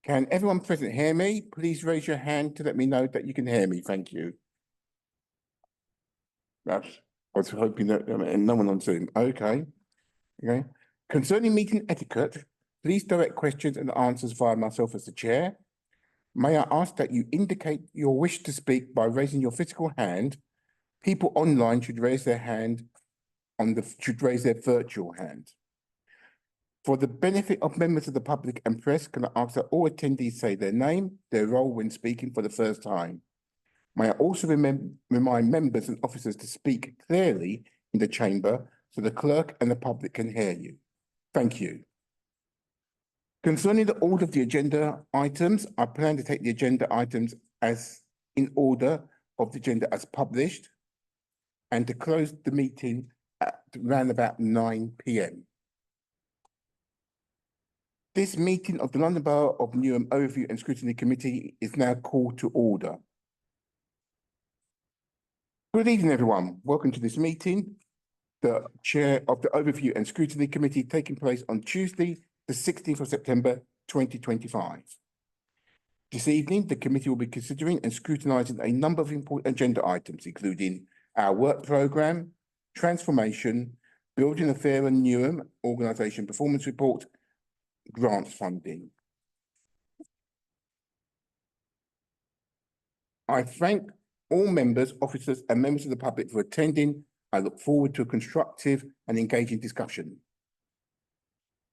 Can everyone present hear me? Please raise your hand to let me know that you can hear me. Thank you. I was hoping that no one on Zoom. Okay. Okay. Concerning meeting etiquette, please direct questions and answers via myself as the chair. May I ask that you indicate your wish to speak by raising your physical hand. People online should raise their hand should raise their virtual hand. For the benefit of members of the public and press, can I ask that all attendees say their name, their role when speaking for the first time? May I also remind members and officers to speak clearly in the chamber so the clerk and the public can hear you. Thank you. Concerning the order of the agenda items, I plan to take the agenda items as in order of the agenda as published and to close the meeting at around about 9 p.m. This meeting of the London Borough of Newham Overview and Scrutiny Committee is now called to order. Good evening, everyone. Welcome to this meeting, the chair of the Overview and Scrutiny Committee taking place on Tuesday, the 16th of September, 2025. This evening, the committee will be considering and scrutinising a number of important agenda items, including our work programme, transformation, building a Fairer Newham Organisation Performance Report, grants funding. I thank all members, officers and members of the public for attending. I look forward to a constructive and engaging discussion.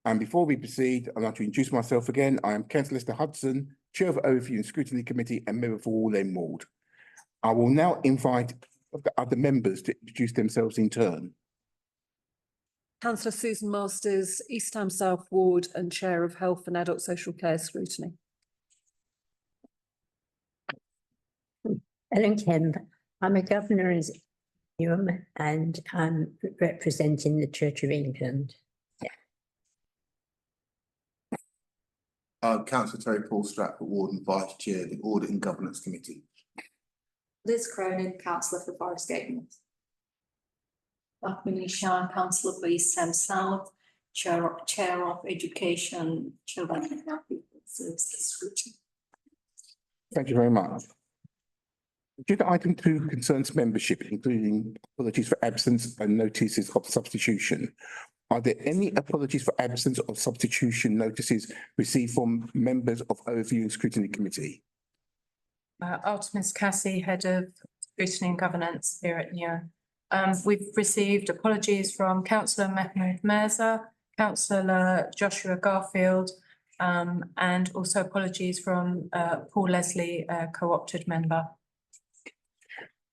And before we proceed, I'd like to introduce myself again. I am Councillor Lester Hudson, Chair of the Overview and Scrutiny Committee and member for Wall End Ward. I will now invite the other members to introduce themselves in turn. Councillor Susan Masters, East Ham South Ward and Chair of Health and Adult Social Care Scrutiny. Ellen Kemp, I'm a governor in Newham and I'm representing the Church of England. Councillor Terry Paul Stratford, Ward and Vice Chair of the Audit and Governance Committee. Liz Cronin, Councillor for Forest Gate. Lakshmi Shah, Councillor for East Ham South, Chair of Education, Children and Young People Services Scrutiny. Thank you very much. Agenda item 2 concerns membership, including apologies for absence and notices of substitution. Are there any apologies for absence or substitution notices received from members of Overview and Scrutiny Committee? Artemis Cassie, Head of Scrutiny and Governance here at Newham. We've received apologies from Councillor Mahmoud Mirza, Councillor Joshua Garfield, and also apologies from Paul Leslie, co-opted member.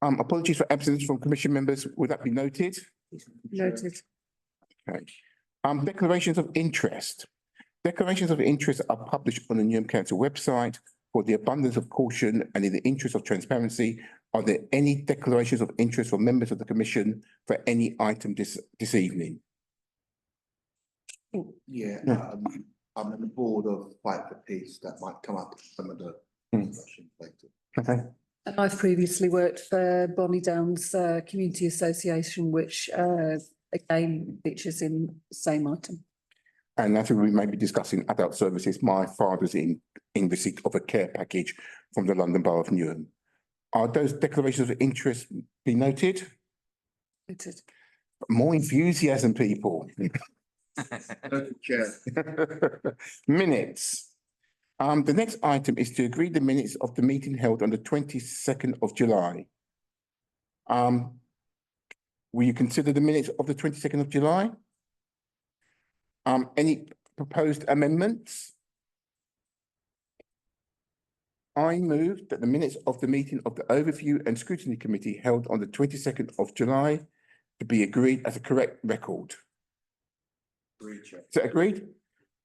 Apologies for absence from Commission members. Would that be noted? Noted. Okay. Declarations of interest. Declarations of interest are published on the Newham Council website. For the abundance of caution and in the interest of transparency, are there any declarations of interest from members of the Commission for any item this evening? Yeah, I'm on the board of Fight for Peace. That might come up in some of the discussion later. Okay. And I've previously worked for Bonnie Downs Community Association, which again features in the same item. And as we may be discussing adult services, my father's in receipt of a care package from the London Borough of Newham. Are those declarations of interest be noted? Noted. More enthusiasm, people. Minutes. The next item is to agree the minutes of the meeting held on the 22nd of July. Will you consider the minutes of the 22nd of July? Any proposed amendments? I move that the minutes of the meeting of the Overview and Scrutiny Committee held on the 22nd of July to be agreed as a correct record. Agreed, Chair. Is that agreed?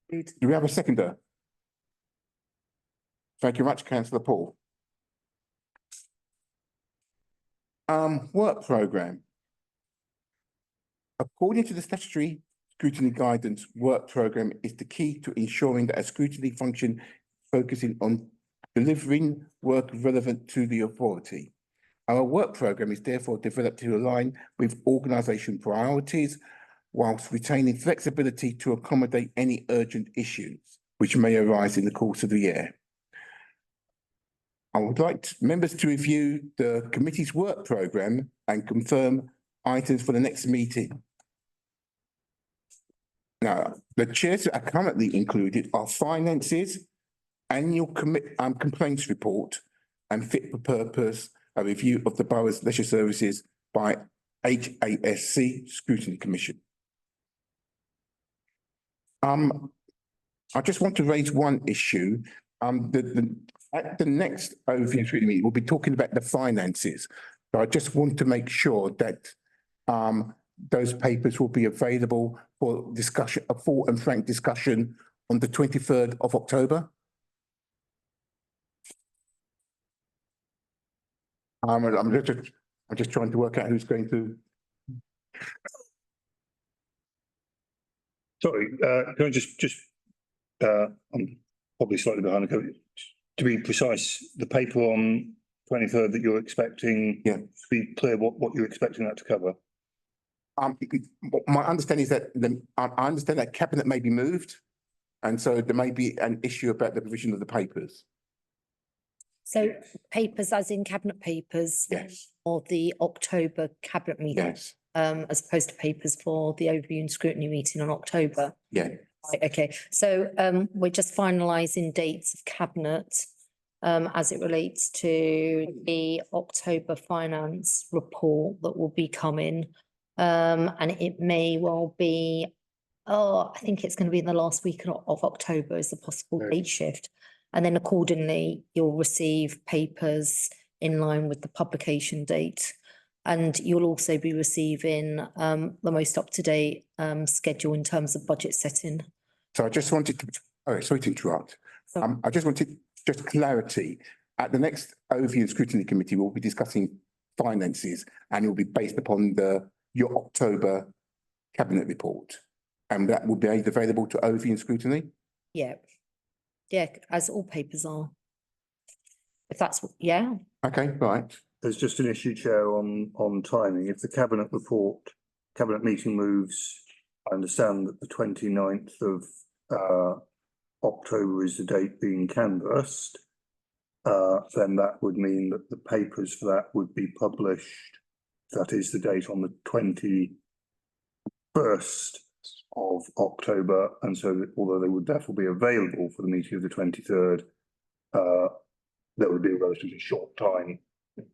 Agreed. Do we have a seconder? Thank you much, Councillor Paul. Work programme. According to the statutory scrutiny guidance, work programme is the key to ensuring that a scrutiny function focusing on delivering work relevant to the authority. Our work programme is therefore developed to align with organisation priorities whilst retaining flexibility to accommodate any urgent issues. which may arise in the course of the year. I would like members to review the committee's work programme and confirm items for the next meeting. Now, the chairs that are currently included are finances, annual complaints report, and fit for purpose, a review of the borough's leisure services by HASC Scrutiny Commission. I just want to raise one issue. At the next overview scrutiny meeting, we'll be talking about the finances. So I just want to make sure that those papers will be available for discussion, a full and frank discussion on the 23rd of October. I'm just trying to work out who's going to. Sorry, can I just I'm probably slightly behind the curve. To be precise, the paper on 23rd that you're expecting, Yeah. to be clear what you're expecting that to cover. My understanding is that I understand that cabinet may be moved, and so there may be an issue about the provision of the papers. So papers as in cabinet papers Yes, or the October cabinet meeting, yes, as opposed to papers for the overview and scrutiny meeting on October. yeah. Right, okay, so we're just finalising dates of cabinet as it relates to the October finance report that will be coming. And it may well be, I think it's going to be in the last week of October is the possible date shift. And then accordingly, you'll receive papers in line with the publication date. And you'll also be receiving the most up-to-date schedule in terms of budget setting. So I just wanted to, sorry to interrupt. Sorry. I just wanted just clarity. At the next overview and scrutiny committee, we'll be discussing finances, and it will be based upon your October cabinet report. And that will be made available to overview and scrutiny? Yeah. Yeah, as all papers are. If that's, yeah. Okay, right. There's just an issue, Chair, on timing. If the cabinet meeting moves, I understand that the 29th of October is the date being canvassed. Then that would mean that the papers for that would be published. That is the date on the 21st of October. And so that although they would therefore be available for the meeting of the 23rd, there would be a relatively short time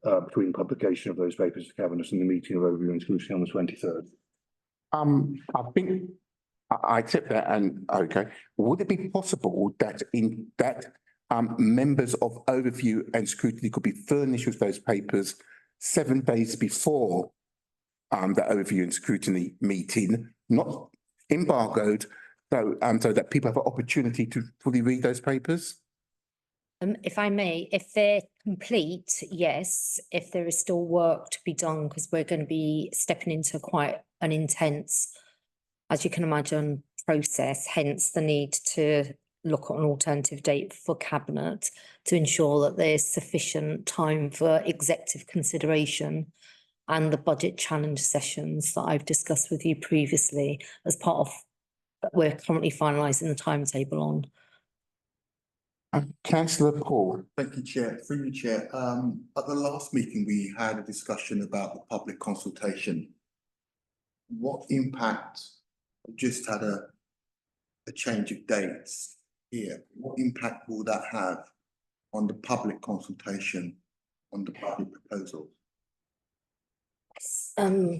between publication of those papers to cabinet and the meeting of overview and scrutiny on the 23rd. I think I accept that, and okay. Would it be possible that members of overview and scrutiny could be furnished with those papers 7 days before the overview and scrutiny meeting, not embargoed, so that people have an opportunity to fully read those papers? If I may, if they're complete, yes. If there is still work to be done, because we're going to be stepping into quite an intense, as you can imagine, process, hence the need to look at an alternative date for cabinet to ensure that there's sufficient time for executive consideration and the budget challenge sessions that I've discussed with you previously as part of, we're currently finalising the timetable on. Councillor Paul. Thank you, Chair. Through you, Chair. At the last meeting, we had a discussion about the public consultation. What impact, we've just had a change of dates here. What impact will that have on the public consultation on the budget proposals? So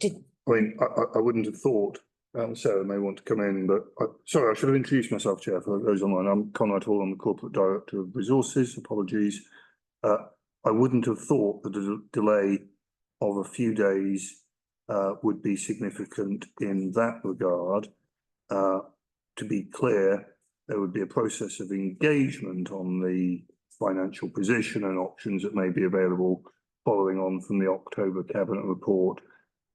did, I mean, I wouldn't have thought, Sarah may want to come in, but sorry, I should have introduced myself, Chair, for those online. I'm Conrad Hall, I'm the Corporate Director of Resources, apologies. I wouldn't have thought that a delay of a few days would be significant in that regard. To be clear, there would be a process of engagement on the financial position and options that may be available following on from the October Cabinet report.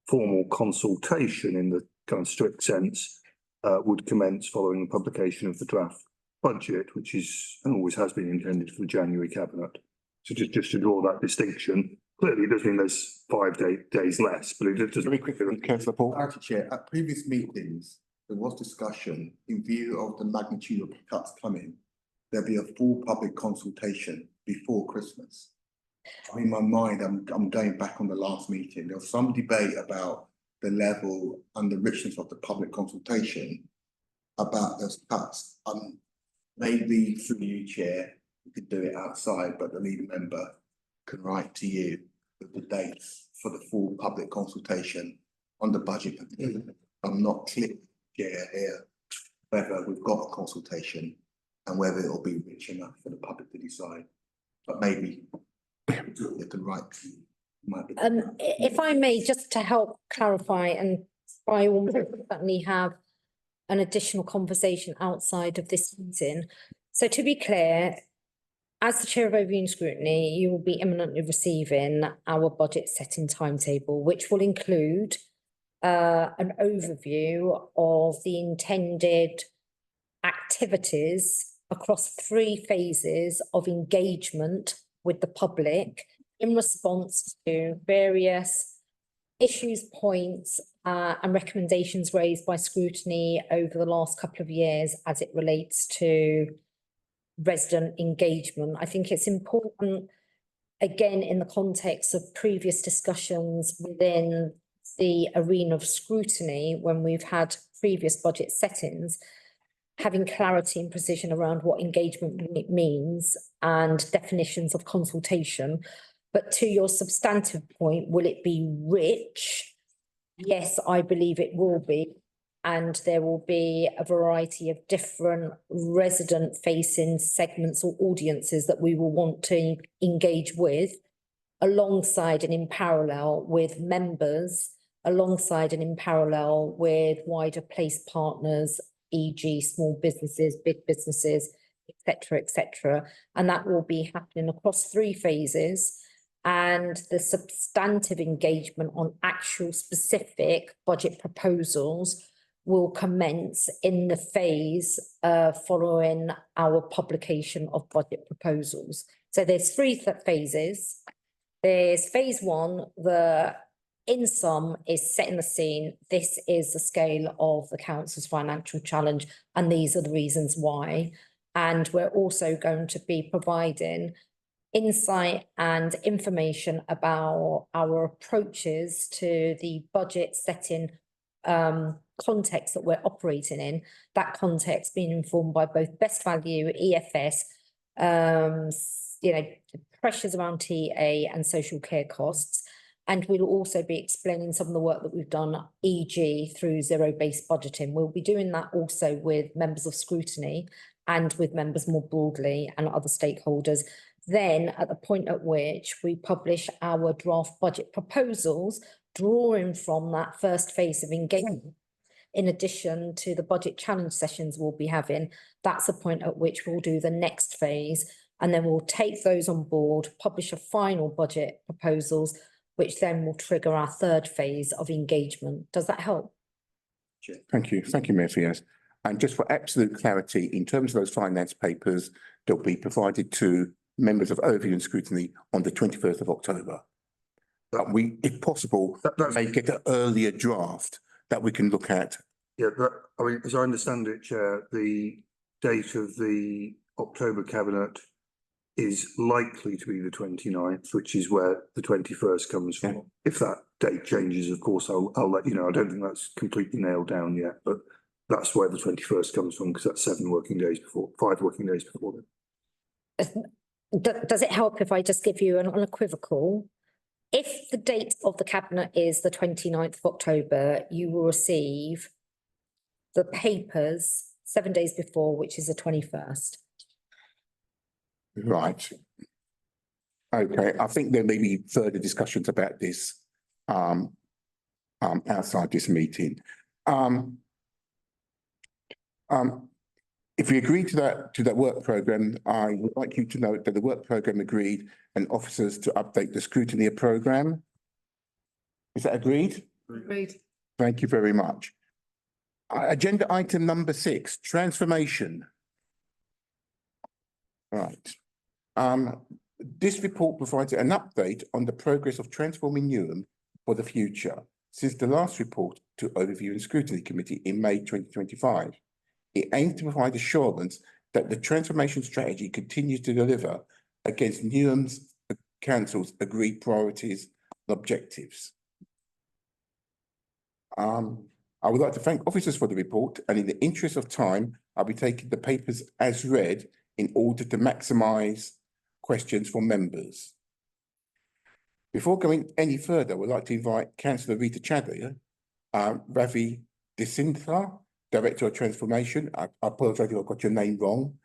Formal consultation in the kind of strict sense would commence following the publication of the draft budget, which is and always has been intended for the January Cabinet. So just to draw that distinction, clearly it does mean there's 5 days less, but it does. Very quickly, Councillor Paul. Chair, at previous meetings, there was discussion in view of the magnitude of the cuts coming, there'll be a full public consultation before Christmas. In my mind, I'm going back on the last meeting. There was some debate about the level and the richness of the public consultation about those cuts. Maybe through you, Chair, you could do it outside, but the lead member can write to you with the dates for the full public consultation on the budget. I'm not clear, Chair, here whether we've got a consultation and whether it'll be rich enough for the public to decide. But maybe they can write to you. Might be. If I may, just to help clarify, and I will certainly have an additional conversation outside of this meeting. So to be clear, as the Chair of Overview and Scrutiny, you will be imminently receiving our budget setting timetable, which will include an overview of the intended activities across 3 phases of engagement with the public in response to various issues, points, and recommendations raised by scrutiny over the last couple of years as it relates to resident engagement. I think it's important, again, in the context of previous discussions within the arena of scrutiny, when we've had previous budget settings, having clarity and precision around what engagement means and definitions of consultation. But to your substantive point, will it be rich? Yes, I believe it will be. And there will be a variety of different resident-facing segments or audiences that we will want to engage with, alongside and in parallel with members, alongside and in parallel with wider place partners, e.g. small businesses, big businesses, et cetera. And that will be happening across 3 phases. And the substantive engagement on actual specific budget proposals will commence in the phase following our publication of budget proposals. So there's 3 phases. There's phase 1, the in sum is setting the scene. This is the scale of the council's financial challenge, and these are the reasons why. And we're also going to be providing insight and information about our approaches to the budget setting context that we're operating in, that context being informed by both best value, EFS, pressures around TA and social care costs. And we'll also be explaining some of the work that we've done, e.g. through zero-based budgeting. We'll be doing that also with members of scrutiny and with members more broadly and other stakeholders. Then at the point at which we publish our draft budget proposals, drawing from that first phase of engagement, in addition to the budget challenge sessions we'll be having, that's the point at which we'll do the next phase. And then we'll take those on board, publish a final budget proposals, which then will trigger our 3rd phase of engagement. Does that help? Thank you. Thank you, Mayor Fiaz. And just for absolute clarity, in terms of those finance papers, they'll be provided to members of Overview and Scrutiny on the 21st of October. But we, if possible, may get an earlier draft that we can look at. Yeah, I mean, as I understand it, Chair, the date of the October Cabinet is likely to be the 29th, which is where the 21st comes from. Yeah. If that date changes, of course, I'll let you know. I don't think that's completely nailed down yet, but that's where the 21st comes from, because that's 7 working days before, 5 working days before then. Does it help if I just give you an unequivocal? If the date of the Cabinet is the 29th of October, you will receive the papers 7 days before, which is the 21st. Right. Okay, I think there may be further discussions about this outside this meeting. If we agree to that work programme, I would like you to note that the work programme agreed and officers to update the scrutiny programme. Is that agreed? Agreed. Thank you very much. Agenda item number 6, transformation. Right. This report provides an update on the progress of transforming Newham for the future. Since the last report, to Overview and Scrutiny Committee in May 2025. It aims to provide assurance that the transformation strategy continues to deliver against Newham's Council's agreed priorities and objectives. I would like to thank officers for the report, and in the interest of time, I'll be taking the papers as read in order to maximise questions from members. Before going any further, I would like to invite Councillor Rita Chadha, Ravi Desindra, Director of Transformation, I apologise if I got your name wrong,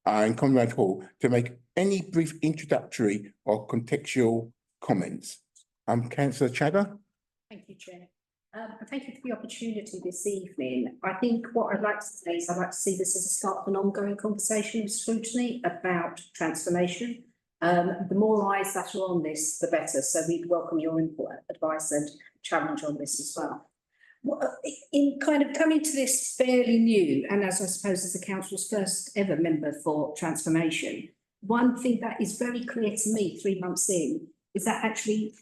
and Conrad Hall, to make any brief introductory or contextual comments. Councillor Chadha. Thank you, Chair. And thank you for the opportunity this evening. I think what I'd like to say is I'd like to see this as a start of an ongoing conversation of scrutiny about transformation. The more eyes that are on this, the better. So we welcome your input, advice and challenge on this as well. In kind of coming to this fairly new, and as I suppose as the council's first ever member for transformation, one thing that is very clear to me 3 months in is that actually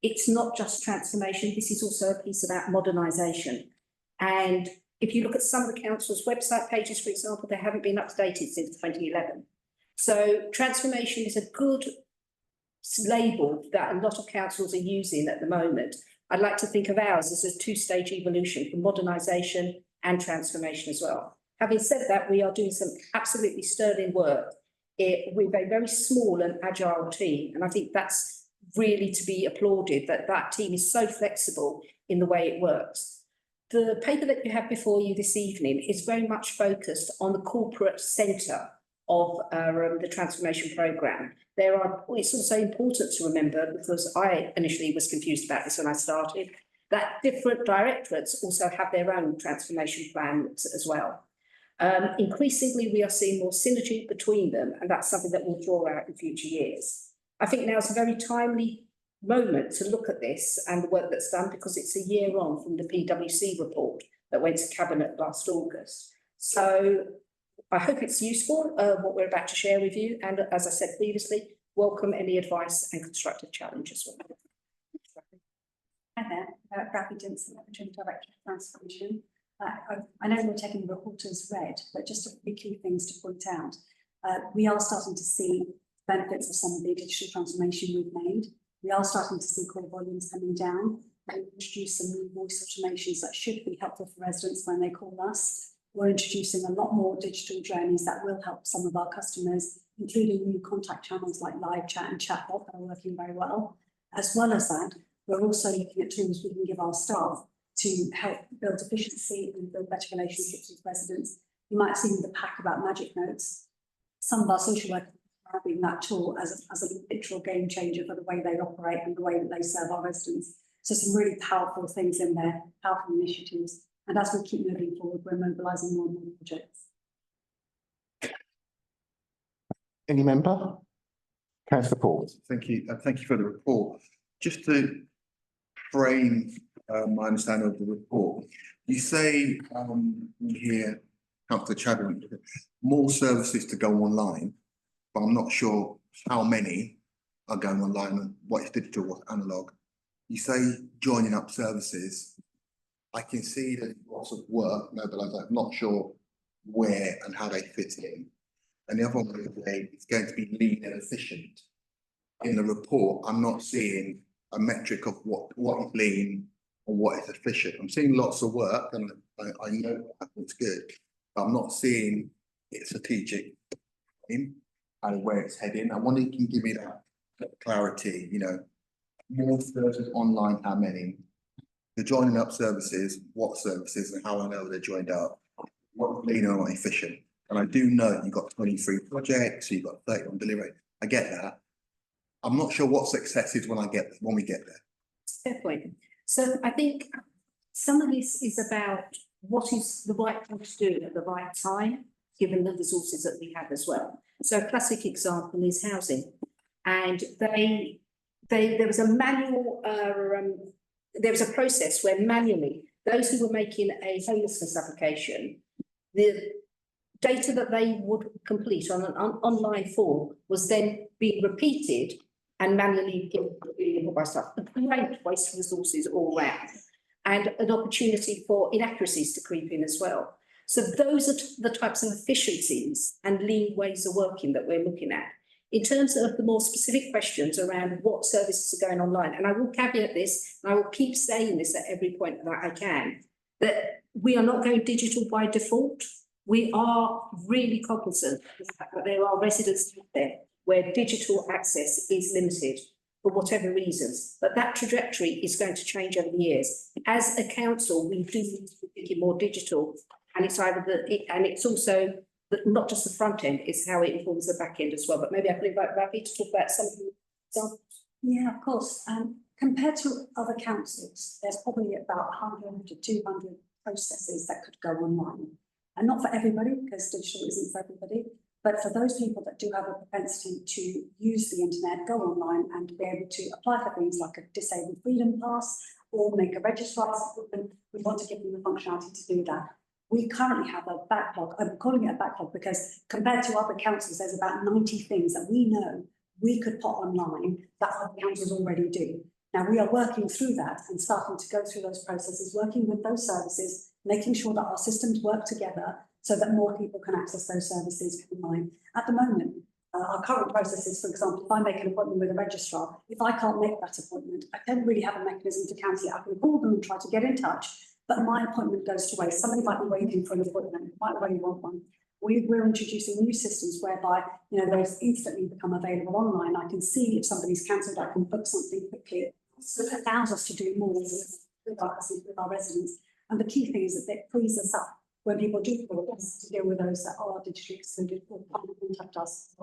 it's not just transformation, this is also a piece about modernisation. And if you look at some of the council's website pages, for example, they haven't been updated since 2011. So transformation is a good label that a lot of councils are using at the moment. I'd like to think of ours as a two-stage evolution for modernisation and transformation as well. Having said that, we are doing some absolutely sterling work with a very small and agile team. And I think that's really to be applauded, that that team is so flexible in the way it works. The paper that you have before you this evening is very much focused on the corporate centre of the transformation programme. It's also important to remember, because I initially was confused about this when I started, that different directorates also have their own transformation plans as well. Increasingly, we are seeing more synergy between them, and that's something that we'll draw out in future years. I think now is a very timely moment to look at this and the work that's done, because it's a year on from the PwC report that went to Cabinet last August. So I hope it's useful, what we're about to share with you. And as I said previously, welcome any advice and constructive challenge as well. Hi there, Ravi Dinson, Director of Transformation. I know we're taking the report as read, but just a few key things to point out. We are starting to see benefits of some of the digital transformation we've made. We are starting to see call volumes coming down. We've introduced some new voice automations that should be helpful for residents when they call us. We're introducing a lot more digital journeys that will help some of our customers, including new contact channels like live chat and chatbot that are working very well. As well as that, we're also looking at tools we can give our staff to help build efficiency and build better relationships with residents. You might have seen the pack about magic notes. Some of our social workers are having that tool as a literal game changer for the way they operate and the way that they serve our residents. So some really powerful things in there, powerful initiatives. And as we keep moving forward, we're mobilising more and more projects. Any member? Councillor Paul. Thank you. Thank you for the report. Just to frame my understanding of the report, you say here, Councillor Chadha, more services to go online, but I'm not sure how many are going online and what is digital, what's analogue. You say joining up services. I can see that lots of work mobilised. I'm not sure where and how they fit in. And the other one is going to be lean and efficient. In the report, I'm not seeing a metric of what is lean or what is efficient. I'm seeing lots of work, and I know it's good, but I'm not seeing it strategic and where it's heading. I wonder if you can give me that clarity. You know, more services online, how many? The joining up services, what services, and how I know they're joined up, what lean or not efficient. And I do know you've got 23 projects, you've got 30 on delivery. I get that. I'm not sure what success is when we get there. Fair point. So I think some of this is about what is the right thing to do at the right time, given the resources that we have as well. So a classic example is housing. And there was a manual, there was a process where manually, those who were making a homelessness application, the data that they would complete on an online form was then being repeated and manually input by staff. A great waste of resources all round. and an opportunity for inaccuracies to creep in as well. So those are the types of efficiencies and lean ways of working that we're looking at. In terms of the more specific questions around what services are going online, and I will caveat this, and I will keep saying this at every point that I can, that we are not going digital by default. We are really cognizant of the fact that there are residents out there where digital access is limited for whatever reasons, but that trajectory is going to change over the years. As a council, we do need to be thinking more digital, and it's either and it's also not just the front end, it's how it informs the back end as well. But maybe I can invite Ravi to talk about some of the examples. Yeah, of course. Compared to other councils, there's probably about 100 to 200 processes that could go online. And not for everybody, because digital isn't for everybody, but for those people that do have a propensity to use the internet, go online and be able to apply for things like a disabled freedom pass or make a registrar appointment, we want to give them the functionality to do that. We currently have a backlog. I'm calling it a backlog because compared to other councils, there's about 90 things that we know we could put online that other councils already do. Now, we are working through that and starting to go through those processes, working with those services, making sure that our systems work together so that more people can access those services online. At the moment, our current process is, for example, if I make an appointment with a registrar, if I can't make that appointment, I don't really have a mechanism to cancel it. I can call them and try to get in touch, but my appointment goes to waste. Somebody might be waiting for an appointment, might already want one. We're introducing new systems whereby, those instantly become available online. I can see if somebody's cancelled, I can book something quickly. So it allows us to do more with our residents. And the key thing is that it frees us up when people do call us to deal with those that are digitally excluded or contact us.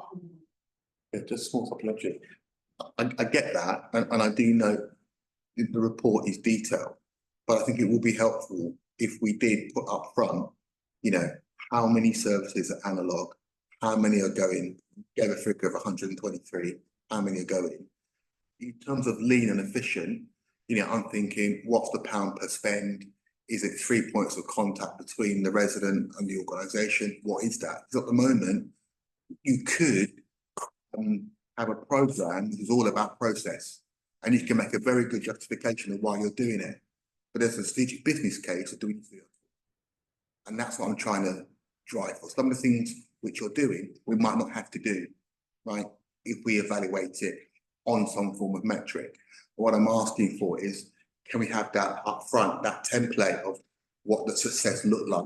Yeah, just a small supplementary. I get that, and I do know the report is detailed, but I think it will be helpful if we did put up front, how many services are analog, how many are going, gave a figure of 123, how many are going. In terms of lean and efficient, I'm thinking, what's the pound per spend? Is it 3 points of contact between the resident and the organisation? What is that? Because at the moment, you could have a programme that is all about process, and you can make a very good justification of why you're doing it. But there's a strategic business case of doing it. And that's what I'm trying to drive for. Some of the things which you're doing, we might not have to do, right? If we evaluate it on some form of metric. What I'm asking for is, can we have that up front, that template of what the success looked like?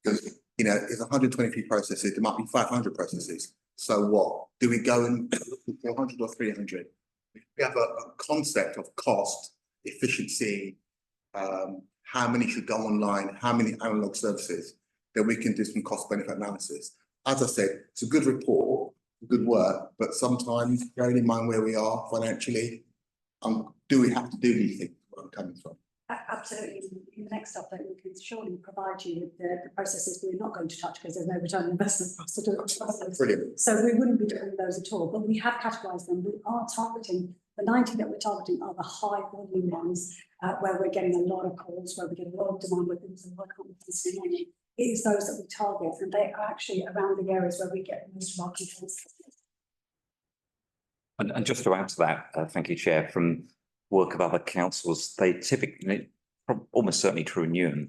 Because, it's 123 processes, there might be 500 processes. So what? Do we go and 400 or 300? We have a concept of cost, efficiency, how many should go online, how many analog services, then we can do some cost benefit analysis. As I said, it's a good report, good work, but sometimes bearing in mind where we are financially, do we have to do these things? Where I'm coming from. Absolutely. In the next update, we can surely provide you with the processes we're not going to touch because there's no return on investment for us to do it. Brilliant. So we wouldn't be doing those at all, but we have categorised them. We are targeting, the 90 that we're targeting are the high volume ones where we're getting a lot of calls, where we get a lot of demand with things and work on this morning. It is those that we target, and they are actually around the areas where we get most of our controls. And just to add to that, thank you, Chair, from work of other councils, they typically, almost certainly true in Newham,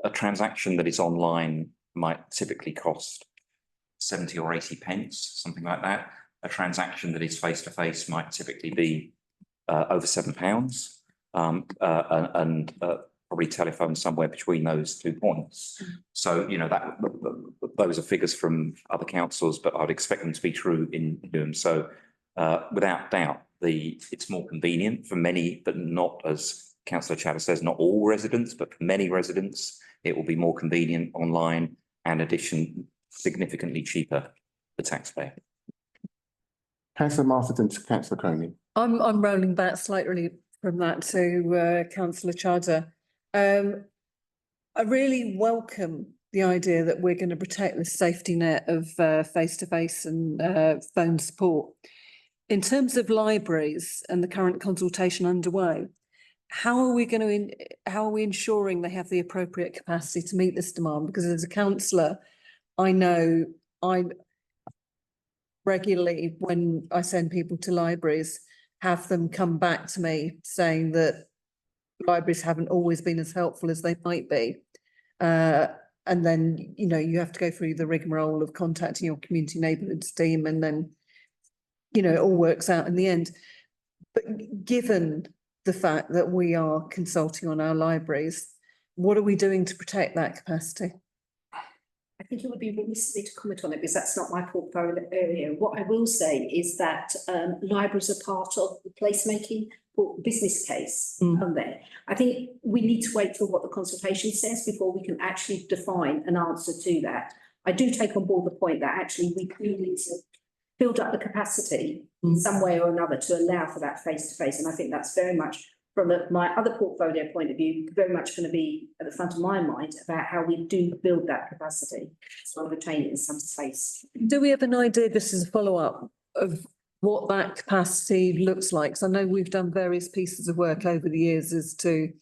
a transaction that is online might typically cost 70 or 80 pence, something like that. A transaction that is face-to-face might typically be over £7, and probably telephone somewhere between those 2 points. So, those are figures from other councils, but I'd expect them to be true in Newham. So, without doubt, it's more convenient for many, but not, as Councillor Chatter says, not all residents, but for many residents, it will be more convenient online and significantly cheaper for the taxpayer. Councillor Masterton to Councillor Coney. I'm rolling back slightly from that to Councillor Chadha. I really welcome the idea that we're going to protect the safety net of face-to-face and phone support. In terms of libraries and the current consultation underway, how are we ensuring they have the appropriate capacity to meet this demand? Because as a councillor, I know I regularly, when I send people to libraries, have them come back to me saying that libraries haven't always been as helpful as they might be. And then, you know, you have to go through the rigmarole of contacting your community neighbourhoods team, and then, you know, it all works out in the end. But given the fact that we are consulting on our libraries, what are we doing to protect that capacity? I think it would be really silly to comment on it because that's not my portfolio area. What I will say is that libraries are part of the placemaking or business case on there. I think we need to wait for what the consultation says before we can actually define an answer to that. I do take on board the point that actually we do need to build up the capacity in some way or another to allow for that face-to-face. And I think that's very much, from my other portfolio point of view, very much going to be at the front of my mind about how we do build that capacity so retain it in some space. Do we have an idea, this is a follow-up, of what that capacity looks like? So I know we've done various pieces of work over the years as to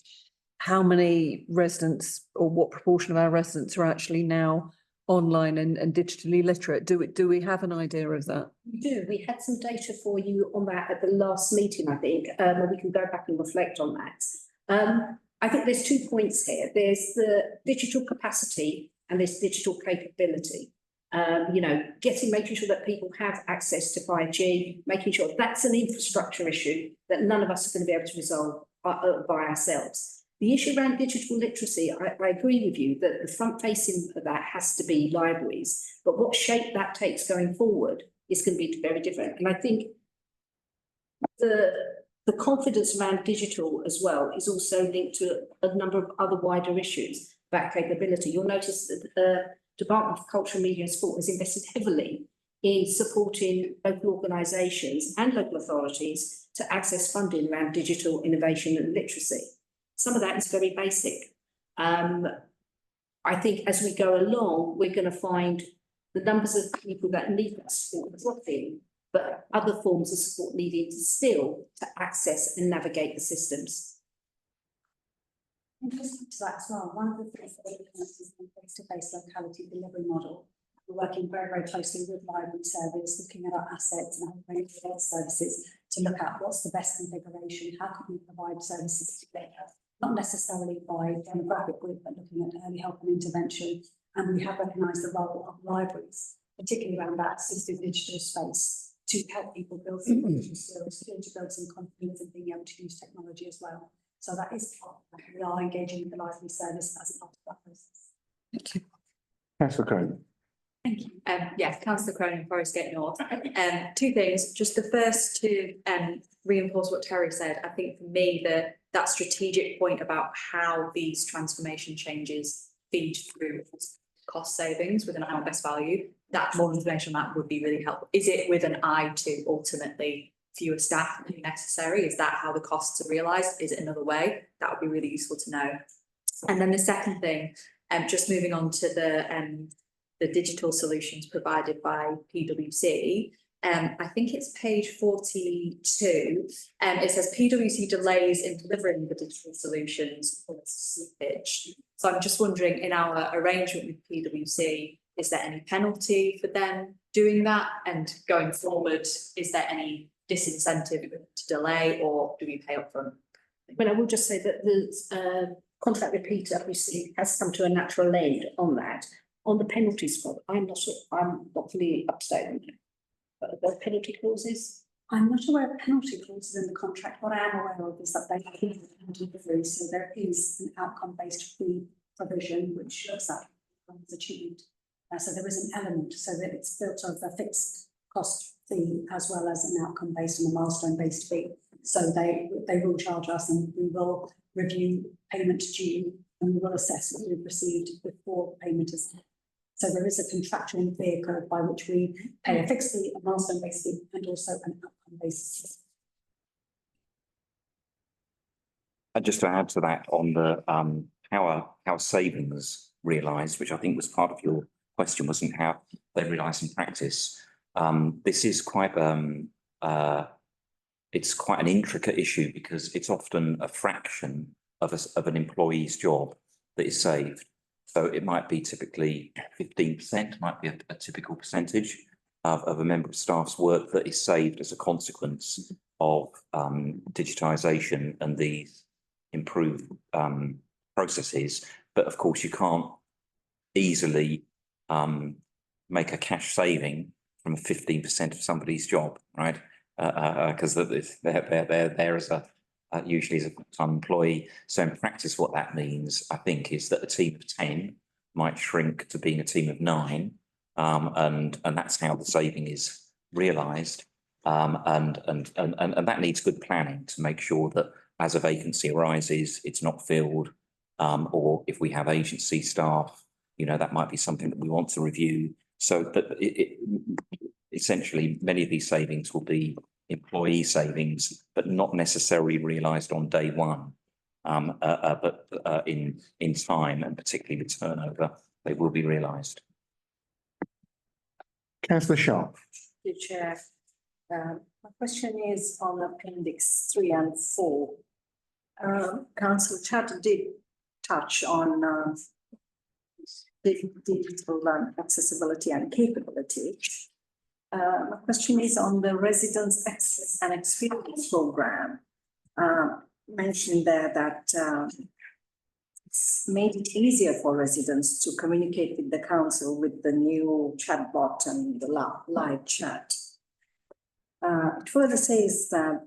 how many residents or what proportion of our residents are actually now online and digitally literate. Do we have an idea of that? We do. We had some data for you on that at the last meeting, I think, and we can go back and reflect on that. I think there's 2 points here. There's the digital capacity and there's digital capability. You know, making sure that people have access to 5G, making sure that's an infrastructure issue that none of us are going to be able to resolve by ourselves. The issue around digital literacy, I agree with you that the front facing of that has to be libraries, but what shape that takes going forward is going to be very different. And I think the confidence around digital as well is also linked to a number of other wider issues about capability. You'll notice that the Department of Culture, Media and Sport has invested heavily in supporting local organisations and local authorities to access funding around digital innovation and literacy. Some of that is very basic. I think as we go along, we're going to find the numbers of people that need that support dropping, but other forms of support needing still to access and navigate the systems. Interesting to that as well. One of the things that we're looking at is the face-to-face locality delivery model. We're working very, very closely with library service, looking at our assets and our health services to look at what's the best configuration, how can we provide services together, not necessarily by demographic group, but looking at early help and intervention. And we have recognised the role of libraries, particularly around that assisted digital space, to help people build some digital skills, to build some confidence in being able to use technology as well. So that is part of that. We are engaging with the library service as part of that process. Thank you. Councillor Crone. Thank you. Yes, Councillor Cronin, Forest Gate North. 2 things. Just the first to reinforce what Terry said. I think for me that strategic point about how these transformation changes feed through cost savings with an eye on best value, that more information on that would be really helpful. Is it with an eye to ultimately fewer staff if necessary? Is that how the costs are realised? Is it another way? That would be really useful to know. And then the second thing, just moving on to the digital solutions provided by PwC. I think it's page 42. It says PwC delays in delivering the digital solutions for slippage. So I'm just wondering, in our arrangement with PwC, is there any penalty for them doing that? And going forward, is there any disincentive to delay, or do we pay up front? But I will just say that the contract with PwC has come to a natural end on that. On the penalties front, I'm not fully up to date on it. But are there penalty clauses? I'm not aware of penalty clauses in the contract. What I am aware of is that they have penalty delivery. So there is an outcome-based fee provision which looks at what is achieved. So there is an element so that it's built of a fixed cost fee as well as an outcome-based and a milestone-based fee. So they will charge us, and we will review payment due, and we will assess what we've received before payment is. So there is a contractual vehicle by which we pay a fixed fee, a milestone-based fee, and also an outcome-based. And just to add to that on the how savings realised, which I think was part of your question, wasn't how they realised in practice. This is quite it's quite an intricate issue because it's often a fraction of an employee's job that is saved. So it might be typically 15%, might be a typical percentage of a member of staff's work that is saved as a consequence of digitisation and these improve processes. But of course, you can't easily make a cash saving from 15% of somebody's job, right? Because they're there as a usually as a full-time employee. So in practice, what that means, I think, is that a team of 10 might shrink to being a team of 9, and that's how the saving is realised. And that needs good planning to make sure that as a vacancy arises, it's not filled, or if we have agency staff, you know, that might be something that we want to review. So, but essentially, many of these savings will be employee savings, but not necessarily realised on day one. But in time, and particularly with turnover, they will be realised. Councillor Sharp. Thank you, Chair. My question is on Appendix 3 and 4. Councillor Chatter did touch on digital accessibility and capability. My question is on the Residents Access and Experience Programme. Mentioned there that it's made it easier for residents to communicate with the council with the new chatbot and the live chat. It further says that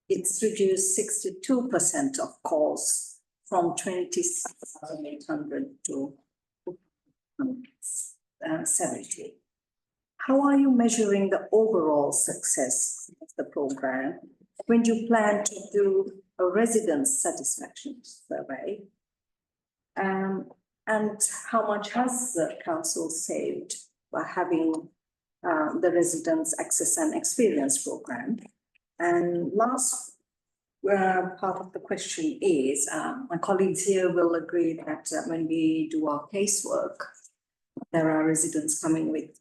it's reduced 62% of calls from 26,800 to 70. How are you measuring the overall success of the programme? When do you plan to do a resident satisfaction survey? And how much has the council saved by having the Residents Access and Experience Programme? And last part of the question is, my colleagues here will agree that when we do our casework, there are residents coming with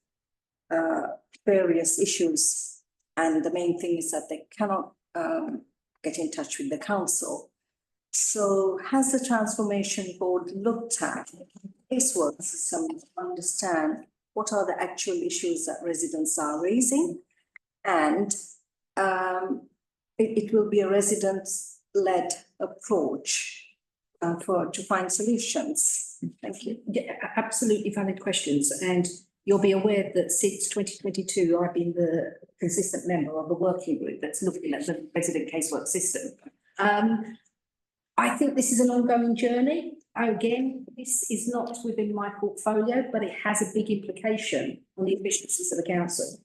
various issues, and the main thing is that they cannot get in touch with the council. So has the Transformation Board looked at casework system to understand what are the actual issues that residents are raising? And it will be a resident-led approach to find solutions. Thank you. Yeah, absolutely valid questions. And you'll be aware that since 2022, I've been the consistent member of the working group that's looking at the resident casework system. I think this is an ongoing journey. Again, this is not within my portfolio, but it has a big implication on the efficiencies of the council.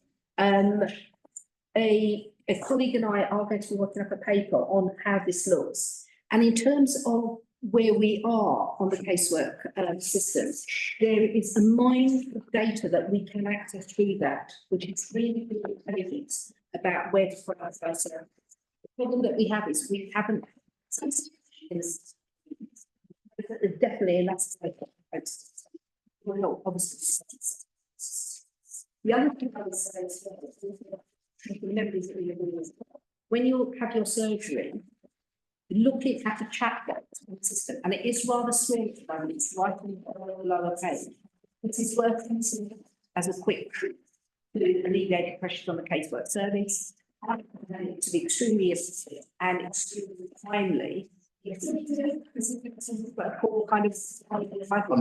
A colleague and I are going to be working up a paper on how this looks. And in terms of where we are on the casework system, there is a mine of data that we can access through that, which is really good evidence about where to prioritize. The problem that we have is we haven't. There's definitely a lot of well, obviously. The other thing I would say is when you have your surgery, looking at the chatbot system, and it is rather small at the moment, it's right on the lower page. It is working as a quick to alleviate pressures on the casework service, to be extremely efficient and extremely timely. I'm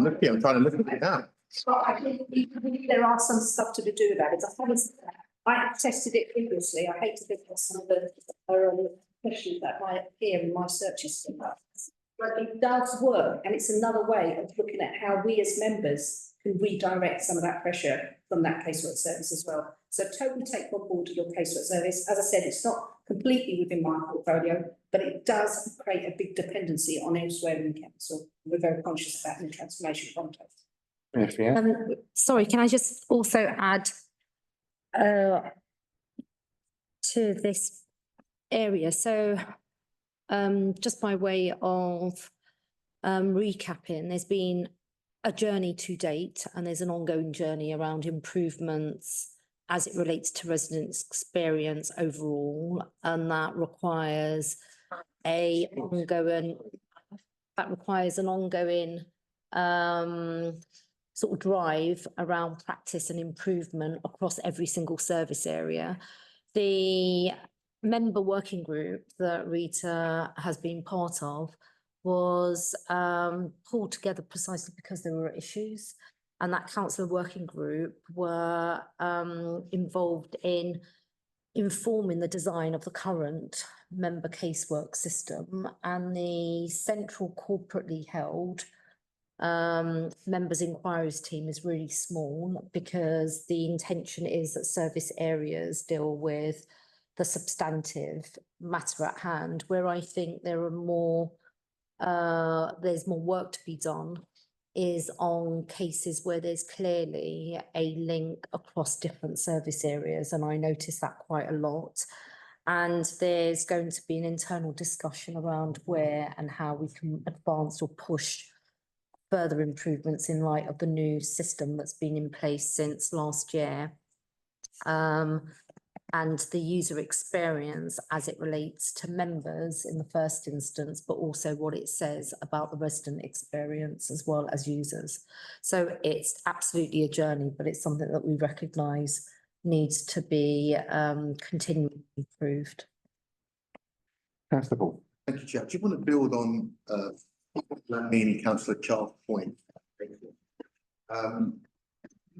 looking, I'm trying to look at it now. Well, I think there are some stuff to do about it. I have tested it previously. I hate to think of some of the questions that might appear in my searches. But it does work, and it's another way of looking at how we as members can redirect some of that pressure from that casework service as well. So totally take on board your casework service. As I said, it's not completely within my portfolio, but it does create a big dependency on elsewhere in the council. We're very conscious about in the transformation context. Sorry, can I just also add to this area? So just by way of recapping, there's been a journey to date, and there's an ongoing journey around improvements as it relates to residents' experience overall, and that requires an ongoing sort of drive around practice and improvement across every single service area. The member working group that Rita has been part of was pulled together precisely because there were issues. And that councillor working group were involved in informing the design of the current member casework system, and the central corporately held members inquiries team is really small, because the intention is that service areas deal with the substantive matter at hand, where I think there are more, there's more work to be done is on cases where there's clearly a link across different service areas, and I notice that quite a lot. And there's going to be an internal discussion around where and how we can advance or push further improvements in light of the new system that's been in place since last year. And the user experience as it relates to members in the first instance, but also what it says about the resident experience as well as users. So it's absolutely a journey, but it's something that we recognise needs to be continually improved. Councillor Ball. Thank you, Chair. I just want to build on meaning Councillor Charles' point.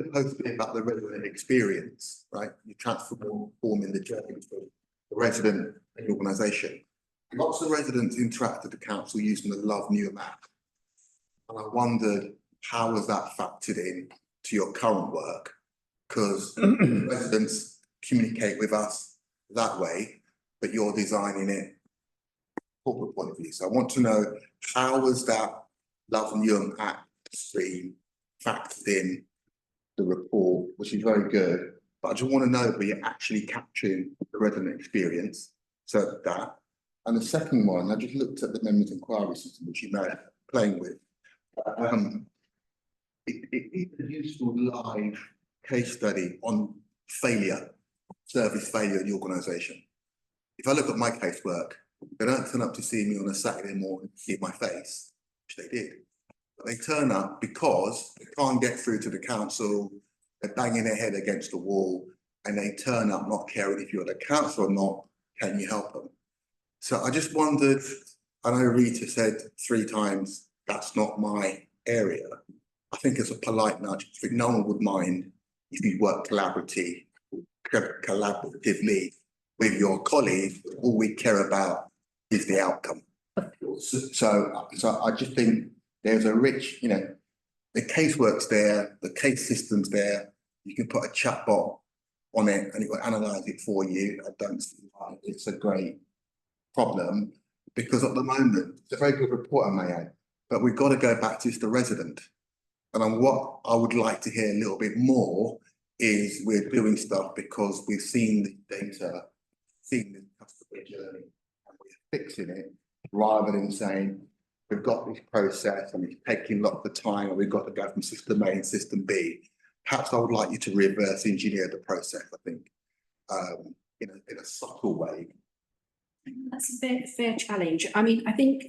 Supposed to be about the resident experience, right? You transforming the journey between the resident and the organisation. Lots of residents interact with the council using the Love Newham app. And I wondered, how has that factored in to your current work? Because residents communicate with us that way, but you're designing it corporate point of view. So I want to know, how has that Love Newham app stream factored in the report, which is very good, but I just want to know that you're actually capturing the resident experience. So that, and the second one, I just looked at the members' inquiry system, which you may be playing with. It's a useful live case study on failure, service failure in the organisation. If I look at my casework, they don't turn up to see me on a Saturday morning to see my face, which they did. They turn up because they can't get through to the council, they're banging their head against the wall, and they turn up not caring if you're the council or not, can you help them? So I just wondered, I know Rita said 3 times, that's not my area. I think it's a polite nudge. I think no one would mind if you work collaboratively with your colleagues. All we care about is the outcome. So I just think there's a rich, the casework's there, the case system's there. You can put a chatbot on it and it will analyse it for you. I don't see why it's a great problem, because at the moment, it's a very good report, I may add, but we've got to go back to the resident. And what I would like to hear a little bit more is we're doing stuff because we've seen the data, seen the customer journey, and we're fixing it, rather than saying, we've got this process and it's taking lots of time, and we've got to go from system A and system B. Perhaps I would like you to reverse engineer the process, I think, in a subtle way. That's a fair challenge. I mean, I think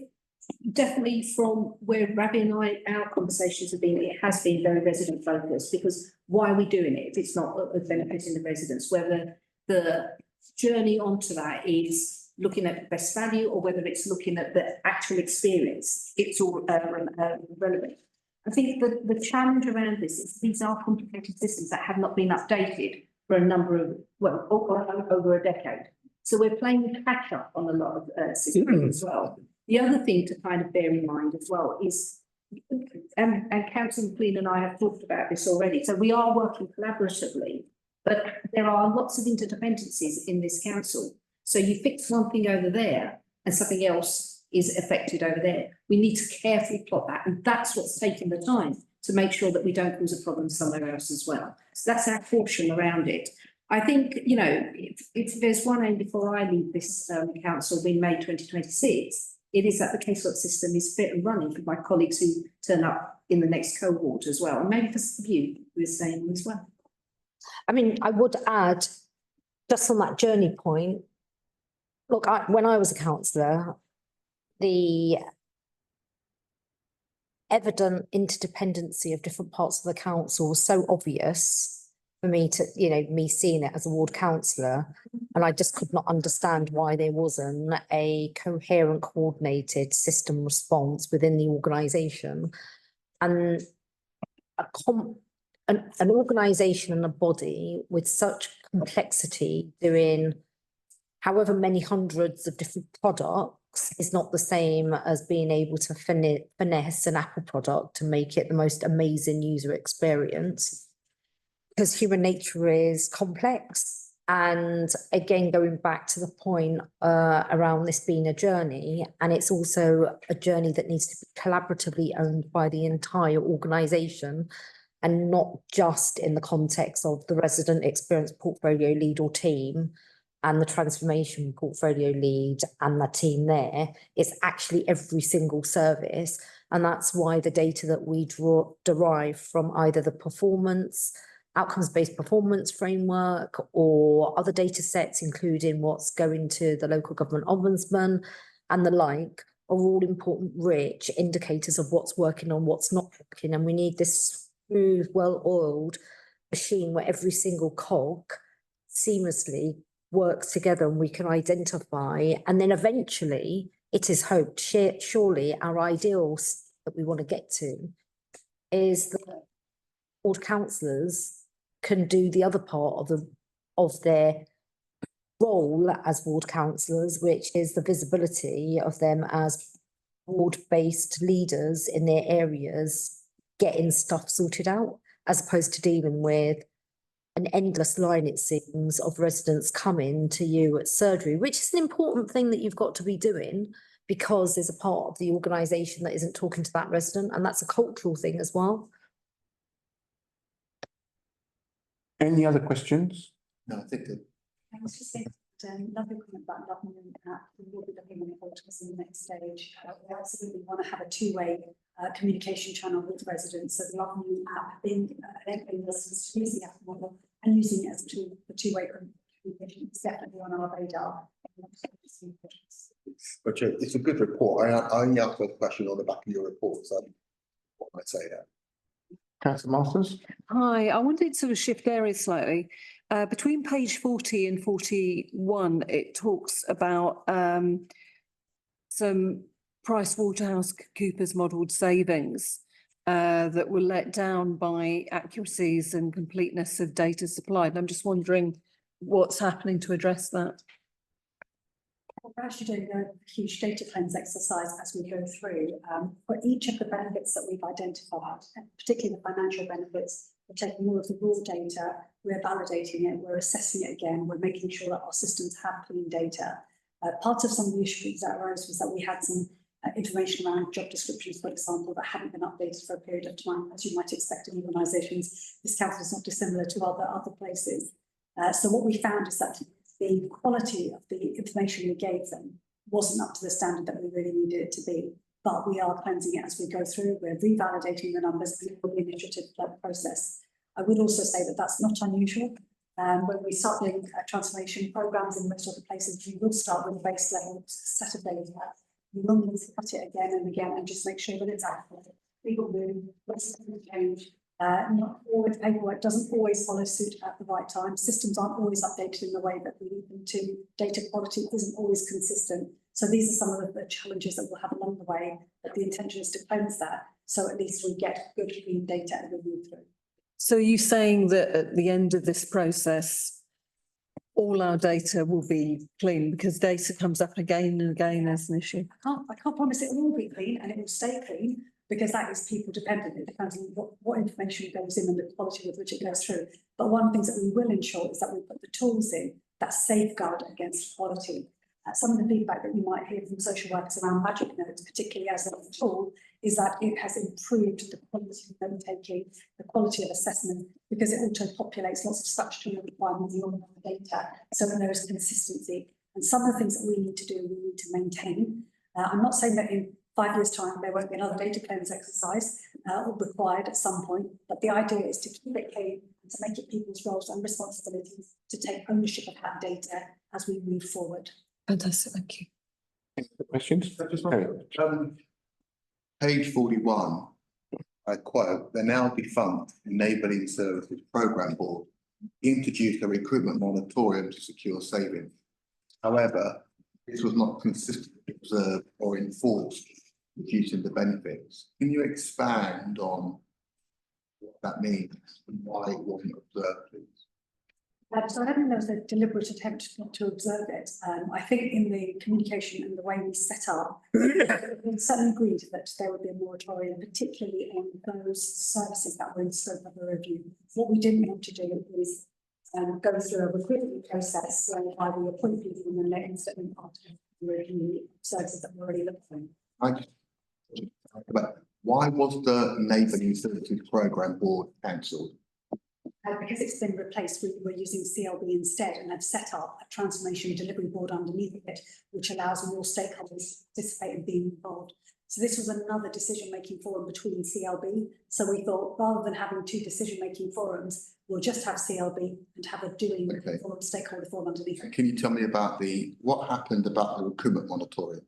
definitely from where Ravi and our conversations have been, it has been very resident focused, because why are we doing it if it's not benefiting the residents? Whether the journey onto that is looking at best value or whether it's looking at the actual experience, it's all relevant. I think the challenge around this is these are complicated systems that have not been updated for a number of, well, over a decade. So we're playing catch up on a lot of systems as well. The other thing to kind of bear in mind as well is, and Councillor McLean and I have talked about this already, so we are working collaboratively, but there are lots of interdependencies in this council. So you fix one thing over there and something else is affected over there. We need to carefully plot that, and that's what's taking the time to make sure that we don't cause a problem somewhere else as well. So that's our caution around it. I think, if there's one aim before I leave this council in May 2026, it is that the casework system is fit and running for my colleagues who turn up in the next cohort as well, and maybe for some of you who are staying as well. I mean, I would add, just on that journey point, look, when I was a councillor, the evident interdependency of different parts of the council was so obvious for me to, me seeing it as a ward councillor, And I just could not understand why there wasn't a coherent, coordinated system response within the organisation. And an organisation and a body with such complexity doing however many hundreds of different products is not the same as being able to finesse an Apple product to make it the most amazing user experience. Because human nature is complex. And again, going back to the point around this being a journey, and it's also a journey that needs to be collaboratively owned by the entire organisation and not just in the context of the resident experience portfolio lead or team and the transformation portfolio lead and the team there. It's actually every single service. And that's why the data that we derive from either the performance, outcomes-based performance framework or other data sets, including what's going to the local government ombudsman and the like, are all important, rich indicators of what's working and what's not working. And we need this smooth, well-oiled machine where every single cog seamlessly works together and we can identify. And then eventually, it is hoped, surely our ideals that we want to get to is that ward councillors can do the other part of their role as ward councillors, which is the visibility of them as ward-based leaders in their areas, getting stuff sorted out, as opposed to dealing with an endless line, it seems, of residents coming to you at surgery, which is an important thing that you've got to be doing because there's a part of the organisation that isn't talking to that resident, and that's a cultural thing as well. Any other questions? No, I think that I was just saying, lovely comment about government app. We will be looking at it in the next stage. We absolutely want to have a two-way communication channel with residents. So the government app being enabling us to use the app model and using it as a tool for two-way communication is definitely on our radar. but it's a good report. I only asked a question on the back of your report, so what I say there. Councillor Masters? Hi, I wanted to sort of shift areas slightly. Between page 40 and 41, it talks about some PricewaterhouseCoopers modelled savings that were let down by accuracies and completeness of data supplied. I'm just wondering what's happening to address that. We're actually doing a huge data cleanse exercise as we go through. For each of the benefits that we've identified, and particularly the financial benefits, we're taking all of the raw data, we're validating it, we're assessing it again, we're making sure that our systems have clean data. Part of some of the issues that arose was that we had some information around job descriptions, for example, that hadn't been updated for a period of time, as you might expect in organisations. This council is not dissimilar to other places. So what we found is that the quality of the information we gave them wasn't up to the standard that we really needed it to be. But we are cleansing it as we go through. We're revalidating the numbers and it will be an iterative process. I would also say that that's not unusual. When we start doing transformation programs in most other places, we will start with a base level set of data. We will need to cut it again and again and just make sure that it's accurate. People move, let's change. Not always paperwork doesn't always follow suit at the right time. Systems aren't always updated in the way that we need them to. Data quality isn't always consistent. So these are some of the challenges that we'll have along the way, but the intention is to cleanse that. So at least we get good clean data as we move through. So are you saying that at the end of this process, all our data will be clean because data comes up again and again as an issue? I can't promise it will be clean and it will stay clean, because that is people dependent. It depends on what information goes in and the quality with which it goes through. But one of the things that we will ensure is that we put the tools in that safeguard against quality. Some of the feedback that you might hear from social workers around magic notes, particularly as a tool, is that it has improved the quality of note taking, the quality of assessment, because it auto-populates lots of statutory requirements on the data, so that there is consistency. And some of the things that we need to do, we need to maintain. I'm not saying that in 5 years' time there won't be another data cleanse exercise required at some point, but the idea is to keep it clean and to make it people's roles and responsibilities to take ownership of that data as we move forward. Fantastic, thank you. Any other questions? Page 41, I quote, the now defunct Enabling Services Programme Board introduced a recruitment moratorium to secure savings. However, this was not consistently observed or enforced, reducing the benefits. Can you expand on what that means and why it wasn't observed, please? So I don't think there was a deliberate attempt not to observe it. I think in the communication and the way we set up, we certainly agreed that there would be a moratorium, particularly on those services that were in scope of a review. What we didn't want to do is go through a recruitment process whereby we appoint people and then they instantly part of the review services that we're already looking for. But why was the Neighbourhood Services Programme Board cancelled? Because it's been replaced, we're using CLB instead and have set up a transformation delivery board underneath it, which allows more stakeholders to participate and be involved. So this was another decision-making forum between CLB. So we thought rather than having two decision-making forums, we'll just have CLB and have a doing forum, stakeholder forum underneath it. Can you tell me about what happened about the recruitment moratorium?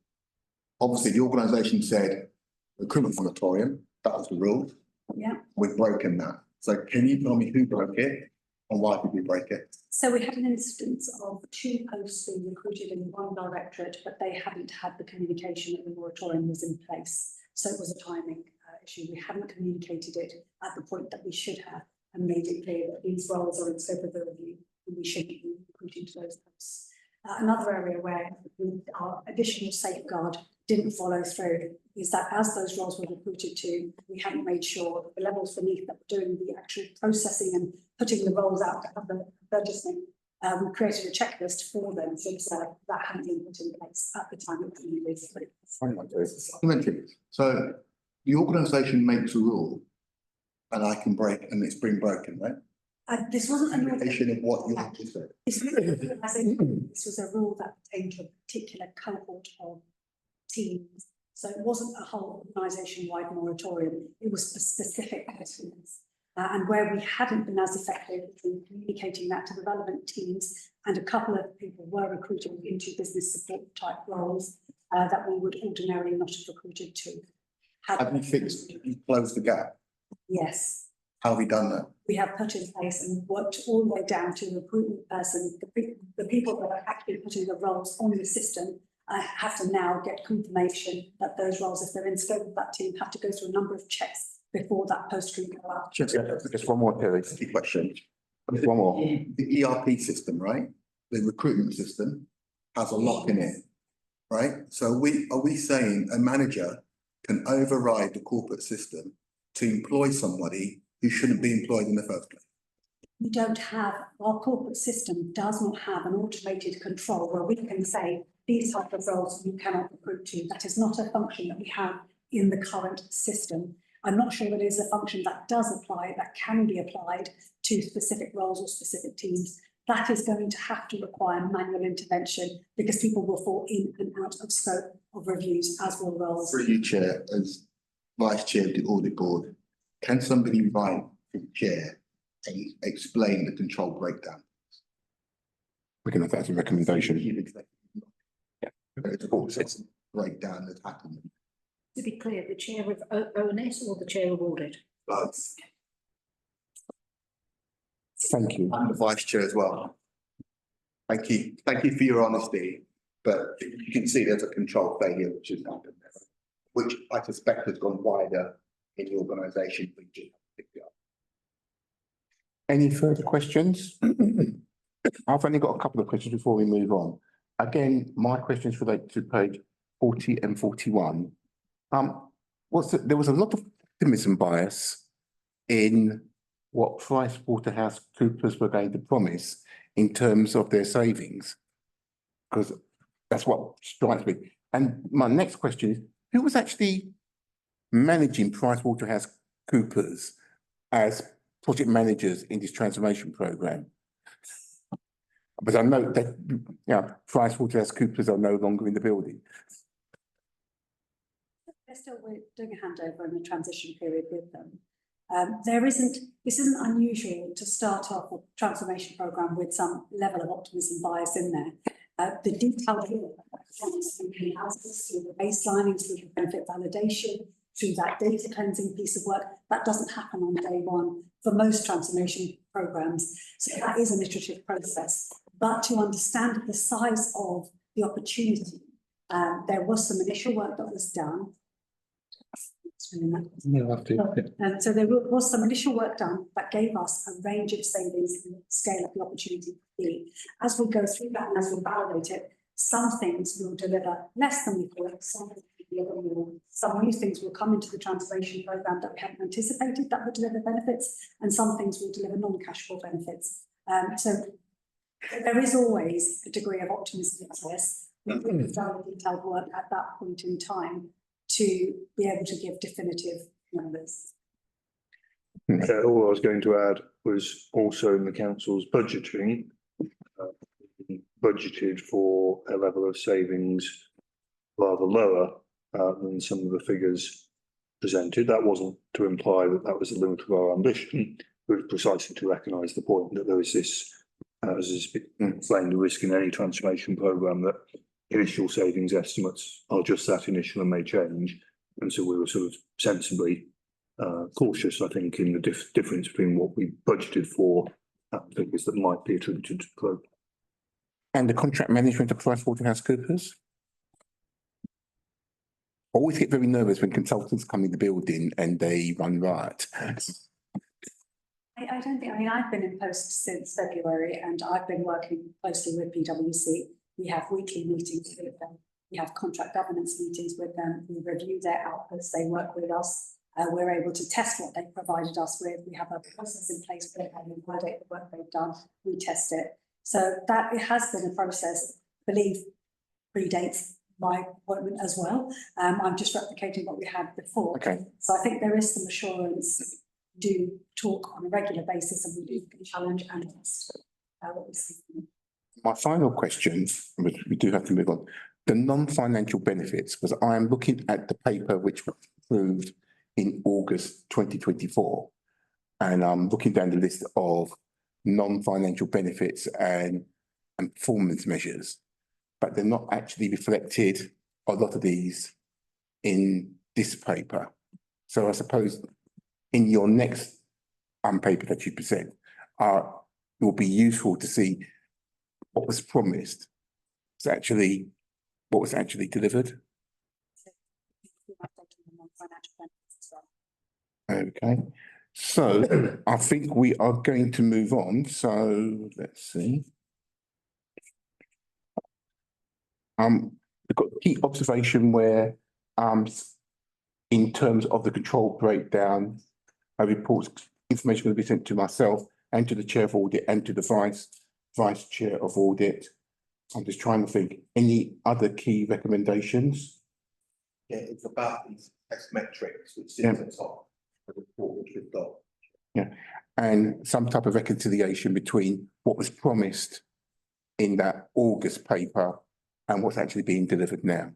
Obviously, the organisation said recruitment moratorium, that was the rule. Yeah. We've broken that. So can you tell me who broke it and why did we break it? So we had an instance of two posts being recruited in one directorate, but they hadn't had the communication that the moratorium was in place. So it was a timing issue. We hadn't communicated it at the point that we should have and made it clear that these roles are in scope of the review and we shouldn't be recruiting to those posts. Another area where our additional safeguard didn't follow through is that as those roles were recruited to, we hadn't made sure that the levels beneath that were doing the actual processing and putting the roles out to have the purchasing. We created a checklist for them since that hadn't been put in place at the time it was released. So the organisation makes a rule and I can break and it's been broken, right? This wasn't a indication of what you have to say. This was a rule that pertained to a particular cohort of teams. So it wasn't a whole organisation-wide moratorium. It was for specific teams. And where we hadn't been as effective in communicating that to the relevant teams, and a couple of people were recruited into business support type roles that we would ordinarily not have recruited to. Have you fixed, you closed the gap? Yes. How have we done that? We have put in place and worked all the way down to the recruitment person, the people that are actually putting the roles on the system. I have to now get confirmation that those roles, if they're in scope of that team, have to go through a number of checks before that post can go out. Just one more, Terry. Question. One more. The ERP system, right? The recruitment system has a lock in it, right? So are we saying a manager can override the corporate system to employ somebody who shouldn't be employed in the first place? We don't have, our corporate system does not have an automated control where we can say these type of roles you cannot recruit to. That is not a function that we have in the current system. I'm not sure that it is a function that does apply, that can be applied to specific roles or specific teams. That is going to have to require manual intervention because people will fall in and out of scope of reviews as will roles. Through you, Chair, as Vice Chair of the Audit Board, can somebody write for the Chair and explain the control breakdown? We can have that as a recommendation. Yeah. It's a breakdown that happened. To be clear, the chair of ONS or the chair of audit? Both. Thank you. I'm the Vice Chair as well. Thank you for your honesty, but you can see there's a control failure which has happened there, which I suspect has gone wider in the organisation. Any further questions? I've only got a couple of questions before we move on. Again, my questions relate to page 40 and 41. There was a lot of optimism bias in what PricewaterhouseCoopers were going to promise in terms of their savings, because that's what strikes me. And my next question is, who was actually managing PricewaterhouseCoopers as project managers in this transformation program? But I know that PricewaterhouseCoopers are no longer in the building. We're doing a handover in the transition period with them. This isn't unusual to start off a transformation program with some level of optimism bias in there. The detailed through the analysis, through the baselining, through the benefit validation, through that data cleansing piece of work. That doesn't happen on day one for most transformation programs. So that is an iterative process. But to understand the size of the opportunity, there was some initial work that was done. And so there was some initial work done that gave us a range of savings and scale of the opportunity to be. As we go through that and as we validate it, some things will deliver less than we thought, some will deliver more. Some new things will come into the transformation programme that we hadn't anticipated that would deliver benefits, and some things will deliver non-cash flow benefits. So there is always a degree of optimism in this. We've done the detailed work at that point in time to be able to give definitive numbers. All I was going to add was also in the council's budgeting, budgeted for a level of savings rather lower than some of the figures presented. That wasn't to imply that that was the limit of our ambition, but precisely to recognise the point that there is this, as has been explained, the risk in any transformation programme that initial savings estimates are just that, initial, and may change. And so we were sort of sensibly cautious, I think, in the difference between what we budgeted for and figures that might be attributed to growth. And the contract management of PricewaterhouseCoopers? I always get very nervous when consultants come in the building and they run riot. I don't think, I mean, I've been in post since February and I've been working closely with PwC. We have weekly meetings with them. We have contract governance meetings with them. We review their outputs. They work with us. We're able to test what they've provided us with. We have a process in place where they validate the work they've done. We test it. So that it has been a process, I believe, predates my appointment as well. I'm just replicating what we had before. Okay. So I think there is some assurance. We do talk on a regular basis and we do challenge and test what we see. My final question, which we do have to move on, the non-financial benefits, because I am looking at the paper which was approved in August 2024, and I'm looking down the list of non-financial benefits and performance measures, but they're not actually reflected, a lot of these, in this paper. So I suppose in your next paper that you present, it will be useful to see what was promised, what was actually delivered. Okay, so I think we are going to move on. So let's see. We've got a key observation where, in terms of the control breakdown, a report information will be sent to myself and to the chair of audit and to the vice chair of audit. I'm just trying to think, any other key recommendations? Yeah, it's about these test metrics which sit at the top of the report which we've got. Yeah, and some type of reconciliation between what was promised in that August paper and what's actually being delivered now.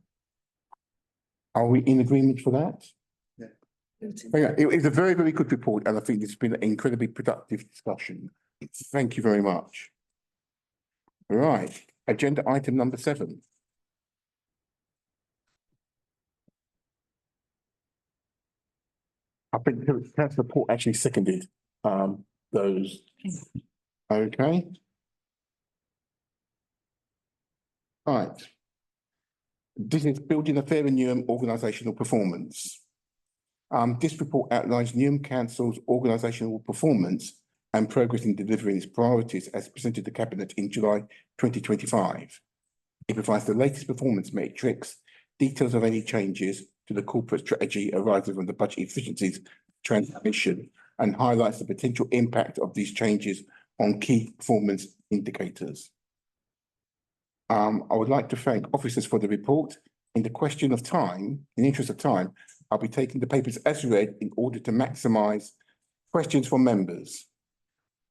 Are we in agreement for that? Yeah. Yeah, it's a very, very good report, and I think it's been an incredibly productive discussion. Thank you very much. All right, agenda item number 7. I think Councillor Port actually seconded those. Okay. All right. This is building a Fairer Newham organisational performance. This report outlines Newham Council's organisational performance and progress in delivering its priorities as presented to Cabinet in July 2025. It provides the latest performance matrix, details of any changes to the corporate strategy arising from the budget efficiencies transmission, and highlights the potential impact of these changes on key performance indicators. I would like to thank officers for the report. In the interest of time, I'll be taking the papers as read in order to maximise questions from members.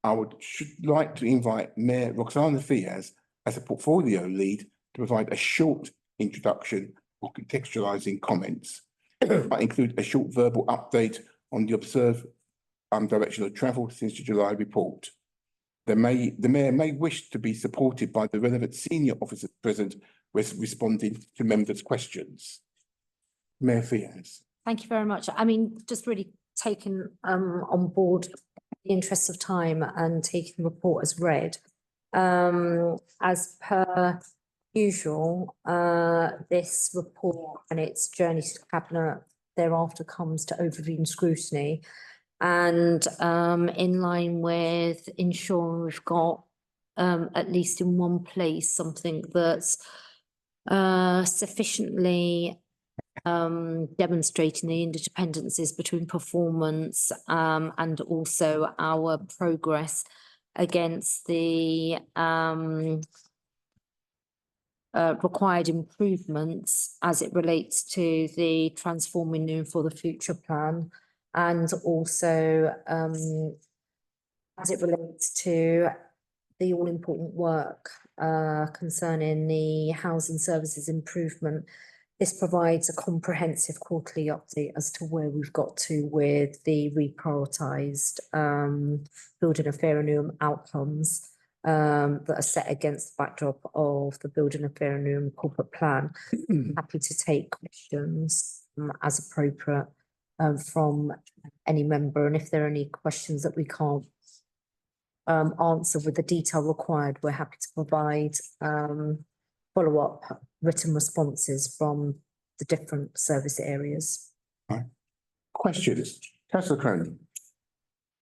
I should like to invite Mayor Roxana Fiaz as a portfolio lead to provide a short introduction or contextualising comments. I include a short verbal update on the observed direction of travel since the July report. The Mayor may wish to be supported by the relevant senior officers present with responding to members' questions. Mayor Fiaz. Thank you very much. I mean, just really taking on board the interest of time and taking the report as read. As per usual, this report and its journey to Cabinet thereafter comes to overview and scrutiny. And in line with ensuring we've got at least in one place something that's sufficiently demonstrating the interdependencies between performance and also our progress against the required improvements as it relates to the Transforming Newham for the Future plan, and also as it relates to the all-important work concerning the housing services improvement. This provides a comprehensive quarterly update as to where we've got to with the reprioritised Building a Fairer Newham outcomes that are set against the backdrop of the Building a Fairer Newham corporate plan. Happy to take questions as appropriate from any member, and if there are any questions that we can't answer with the detail required, we're happy to provide follow-up written responses from the different service areas. Questions? Councillor Cronin.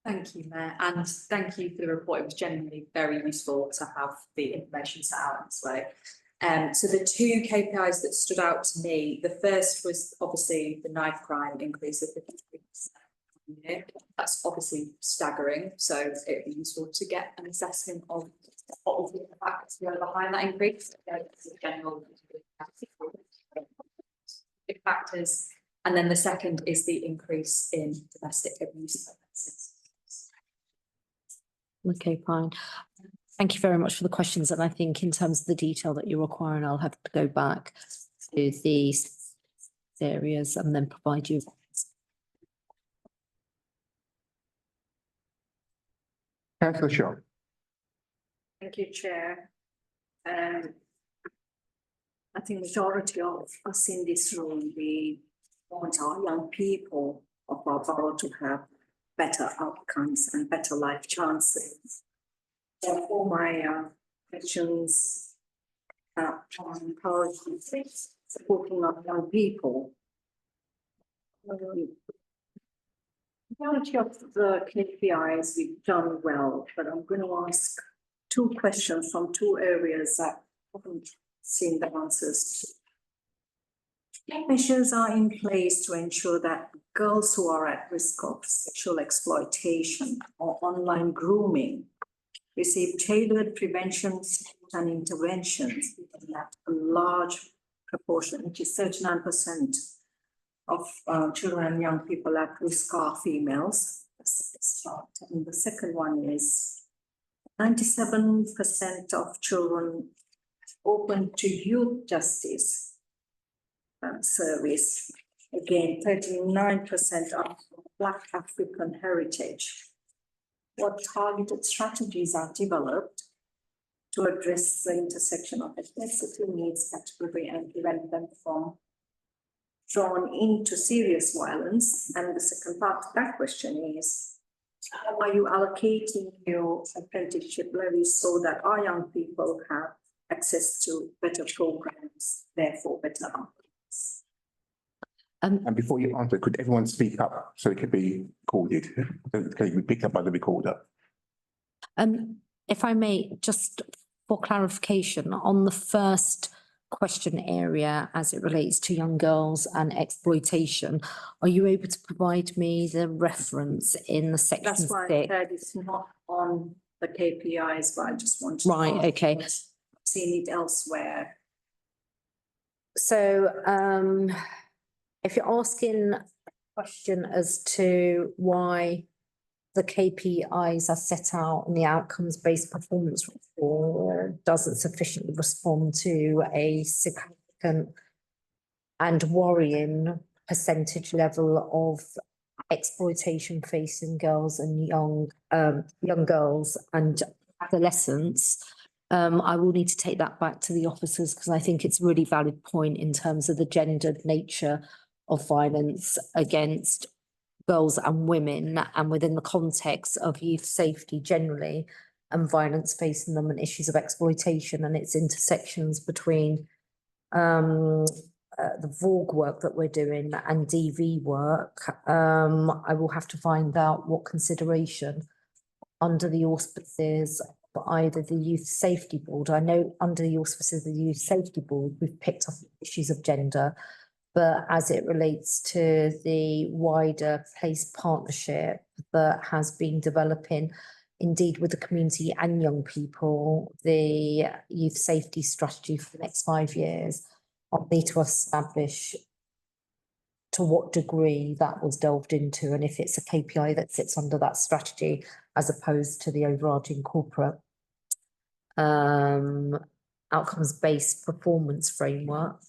Thank you, Mayor, and thank you for the report. It was genuinely very useful to have the information set out in this way. So the two KPIs that stood out to me, the first was obviously the knife crime increase of 53%. That's obviously staggering, so it'd be useful to get an assessment of what will be the factors behind that increase. General big factors, and then the second is the increase in domestic abuse offences. Okay, fine. Thank you very much for the questions, and I think in terms of the detail that you're requiring, I'll have to go back to these areas and then provide you. Councillor Shaw. Thank you, Chair. I think majority of us in this room, we want our young people of our borough to have better outcomes and better life chances. Therefore, my questions on priority 6, supporting our young people. Majority of the KPIs we've done well, but I'm going to ask 2 questions from 2 areas that I haven't seen the answers to. What measures are in place to ensure that girls who are at risk of sexual exploitation or online grooming receive tailored prevention and interventions? That a large proportion, which is 39% of children and young people at risk are females. And the second one is 97% of children open to youth justice service. Again, 39% are Black African heritage. What targeted strategies are developed to address the intersection of ethnicity needs category and prevent them from drawn into serious violence? And the second part of that question is, how are you allocating your apprenticeship levies so that our young people have access to better programs, therefore better outcomes? And before you answer, could everyone speak up so it could be recorded? It can be picked up by the recorder. If I may, just for clarification, on the first question area as it relates to young girls and exploitation, are you able to provide me the reference in the section? That's why I said it's not on the KPIs, but I just want to. Right, okay. I've seen it elsewhere. So if you're asking a question as to why the KPIs are set out and the outcomes-based performance report doesn't sufficiently respond to a significant and worrying percentage level of exploitation facing girls and young girls and adolescents, I will need to take that back to the officers, because I think it's a really valid point in terms of the gendered nature of violence against girls and women, and within the context of youth safety generally and violence facing them and issues of exploitation and its intersections between the VORG work that we're doing and DV work. I will have to find out what consideration under the auspices of either the Youth Safety Board. I know under the auspices of the Youth Safety Board, we've picked up issues of gender, but as it relates to the wider place partnership that has been developing, indeed with the community and young people, the youth safety strategy for the next 5 years, I'll need to establish to what degree that was delved into and if it's a KPI that sits under that strategy as opposed to the overarching corporate outcomes-based performance framework.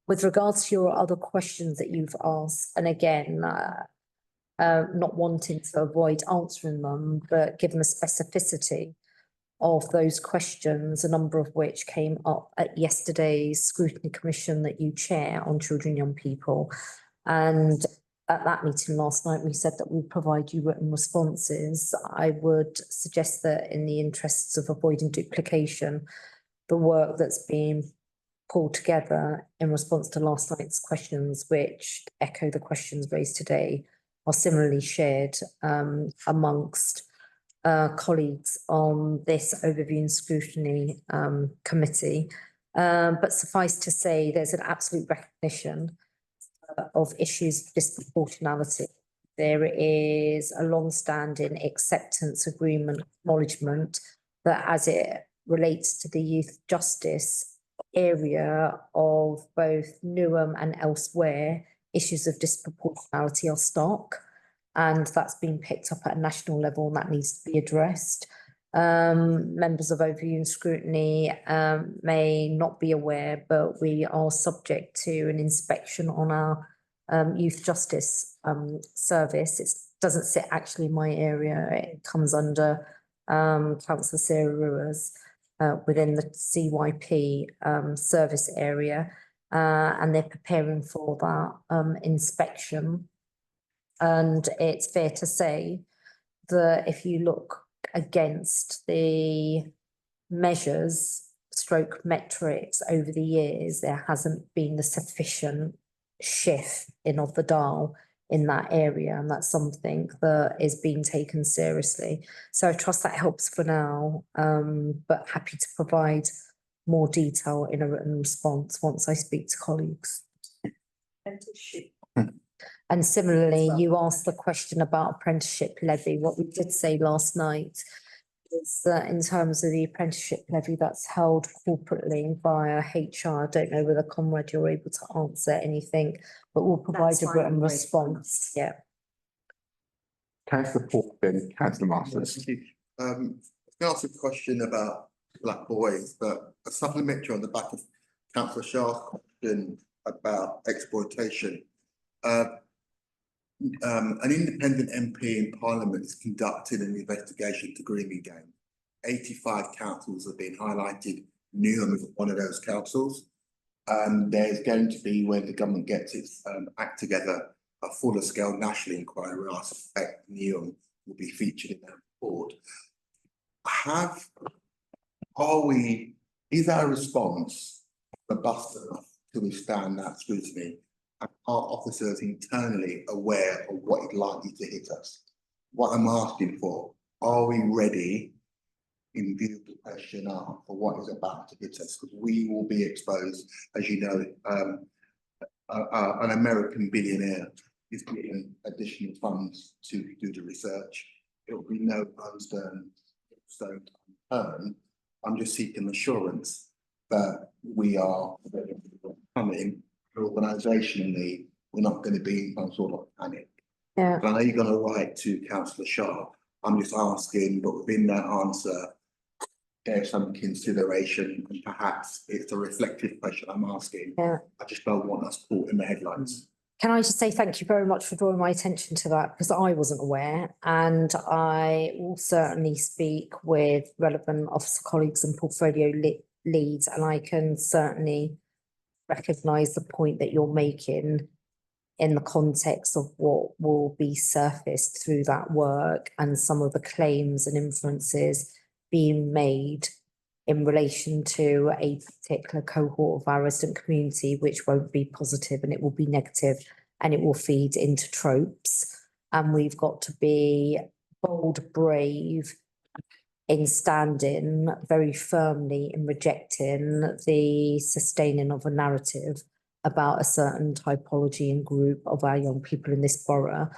With regards to your other questions that you've asked, and again, not wanting to avoid answering them, but given the specificity of those questions, a number of which came up at yesterday's scrutiny commission that you chair on children and young people. And at that meeting last night, we said that we'd provide you written responses. I would suggest that in the interests of avoiding duplication, the work that's been pulled together in response to last night's questions, which echo the questions raised today, are similarly shared amongst colleagues on this overview and scrutiny committee. But suffice to say, there's an absolute recognition of issues of disproportionality. There is a long-standing acceptance, agreement, acknowledgement that as it relates to the youth justice area of both Newham and elsewhere, issues of disproportionality are stark, and that's been picked up at a national level and that needs to be addressed. Members of Overview and Scrutiny may not be aware, but we are subject to an inspection on our youth justice service. It doesn't sit actually in my area. It comes under Councillor Sarah Rua's within the CYP service area, and they're preparing for that inspection. And it's fair to say that if you look against the measures stroke metrics over the years, there hasn't been the sufficient shift in of the dial in that area, and that's something that is being taken seriously. So I trust that helps for now, but happy to provide more detail in a written response once I speak to colleagues. And similarly, you asked the question about apprenticeship levy. What we did say last night is that in terms of the apprenticeship levy that's held corporately via HR, I don't know whether Conrad you're able to answer anything, but we'll provide a written response. Yeah. Councillor Paul, then Councillor Masters. I asked a question about black boys, but a supplementary on the back of Councillor Shah's question about exploitation. An independent MP in Parliament is conducting an investigation to Grooming Gang. 85 councils have been highlighted. Newham is one of those councils. There's going to be, when the government gets its act together, a fuller scale national inquiry where I suspect Newham will be featured in that report. Is our response robust enough to withstand that scrutiny? Are officers internally aware of what is likely to hit us? What I'm asking for, are we ready in view of the question for what is about to hit us? Because we will be exposed, as you know, an American billionaire is getting additional funds to do the research. It will be no stone unturned. I'm just seeking assurance that we are coming. Organisationally, we're not going to be in some sort of panic. Yeah. I know you're going to write to Councillor Shah. I'm just asking, but within that answer, there's some consideration, and perhaps it's a reflective question I'm asking. Yeah. I just don't want us caught in the headlines. Can I just say thank you very much for drawing my attention to that, because I wasn't aware, and I will certainly speak with relevant officer colleagues and portfolio leads, and I can certainly recognise the point that you're making in the context of what will be surfaced through that work and some of the claims and inferences being made in relation to a particular cohort of our resident community, which won't be positive and it will be negative and it will feed into tropes. And we've got to be bold, brave in standing very firmly in rejecting the sustaining of a narrative about a certain typology and group of our young people in this borough.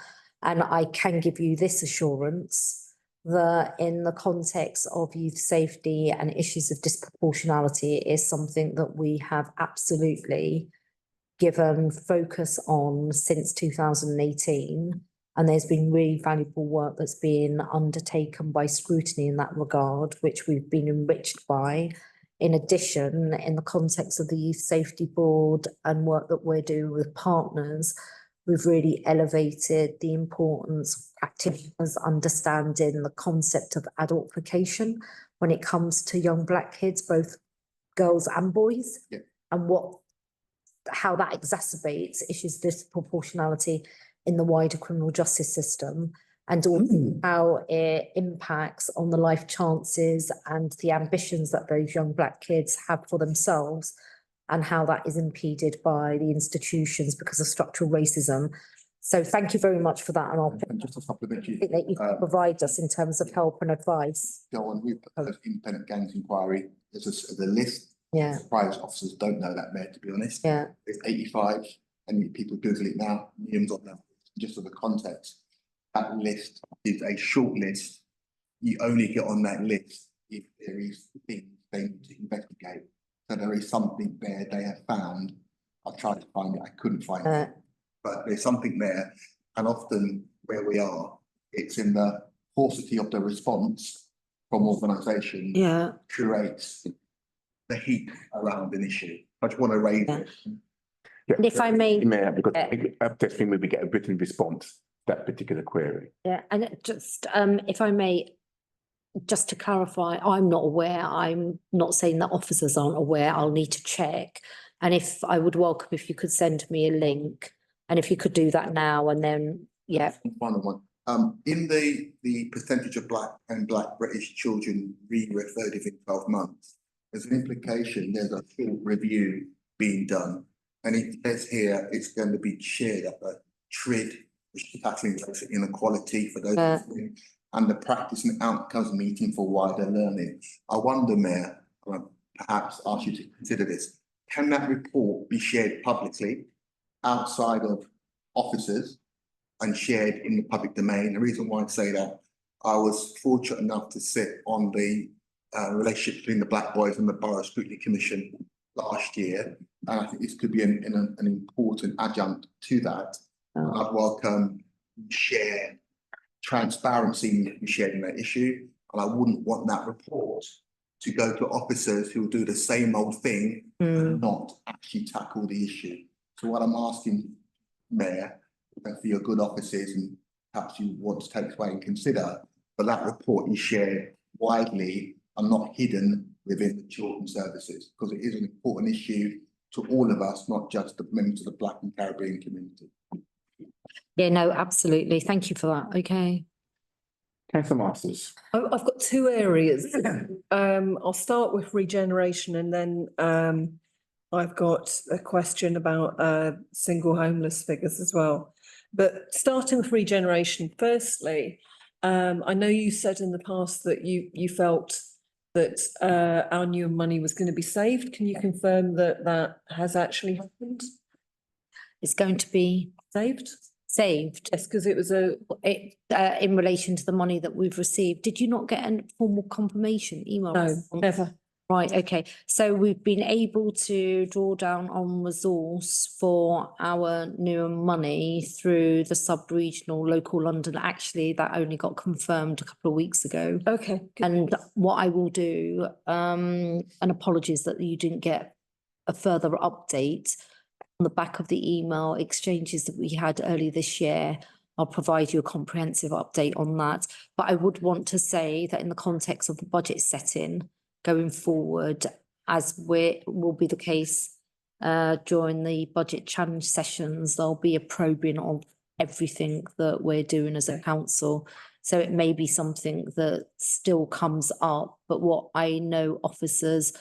And I can give you this assurance that in the context of youth safety and issues of disproportionality, it is something that we have absolutely given focus on since 2018. And there's been really valuable work that's been undertaken by scrutiny in that regard, which we've been enriched by. In addition, in the context of the Youth Safety Board and work that we're doing with partners, we've really elevated the importance of practitioners understanding the concept of adultification when it comes to young Black kids, both girls and boys, and how that exacerbates issues of disproportionality in the wider criminal justice system, and also how it impacts on the life chances and the ambitions that those young Black kids have for themselves, and how that is impeded by the institutions because of structural racism. So thank you very much for that. And just to supplement you, that you can provide us in terms of help and advice. go on with the independent gangs inquiry. There's a list. Yeah. Private officers don't know that, Mayor, to be honest. Yeah. It's 85, and people Google it now. Newham's on that. Just for the context, that list is a short list. You only get on that list if there is things they need to investigate. So there is something there they have found. I tried to find it, I couldn't find it. But there's something there, and often where we are, it's in the paucity of the response from organisations. Yeah. Creates the heat around an issue. I just want to raise it. Yeah, And if I may, because I'm testing maybe get a written response to that particular query. yeah, and just if I may, just to clarify, I'm not aware. I'm not saying that officers aren't aware. I'll need to check. And if I would welcome if you could send me a link, and if you could do that now, and then Final one. In the percentage of Black British children re-referred within 12 months, there's an implication. There's a full review being done. And it says here it's going to be chaired at the TRID, which is tackling racial inequality for those and the practice and outcomes meeting for wider learning. I wonder, Mayor, perhaps ask you to consider this. Can that report be shared publicly outside of officers and shared in the public domain? The reason why I say that, I was fortunate enough to sit on the relationship between the Black Boys and the Borough Scrutiny Commission last year, and I think this could be an important adjunct to that. I'd welcome share transparency shared in that issue, and I wouldn't want that report to go to officers who will do the same old thing and not actually tackle the issue. So what I'm asking, Mayor, and for your good offices, and perhaps you want to take this away and consider, but that report is shared widely and not hidden within the children's services, because it is an important issue to all of us, not just the members of the Black and Caribbean community. yeah, no, absolutely. Thank you for that. Okay. Councillor Masters. I've got two areas. I'll start with regeneration, and then I've got a question about single homeless figures as well. But starting with regeneration, firstly, I know you said in the past that you felt that our new money was going to be saved. Can you confirm that that has actually happened? It's going to be saved? Saved. Yes, because it was in relation to the money that we've received. Did you not get a formal confirmation email? No, never. Right, okay. So we've been able to draw down on resource for our new money through the sub-regional local London. Actually, that only got confirmed a couple of weeks ago. Okay. Good. And what I will do, and apologies that you didn't get a further update on the back of the email exchanges that we had earlier this year. I'll provide you a comprehensive update on that. But I would want to say that in the context of the budget setting, going forward, as will be the case during the budget challenge sessions, there'll be a probing of everything that we're doing as a council. So it may be something that still comes up, but what I know officers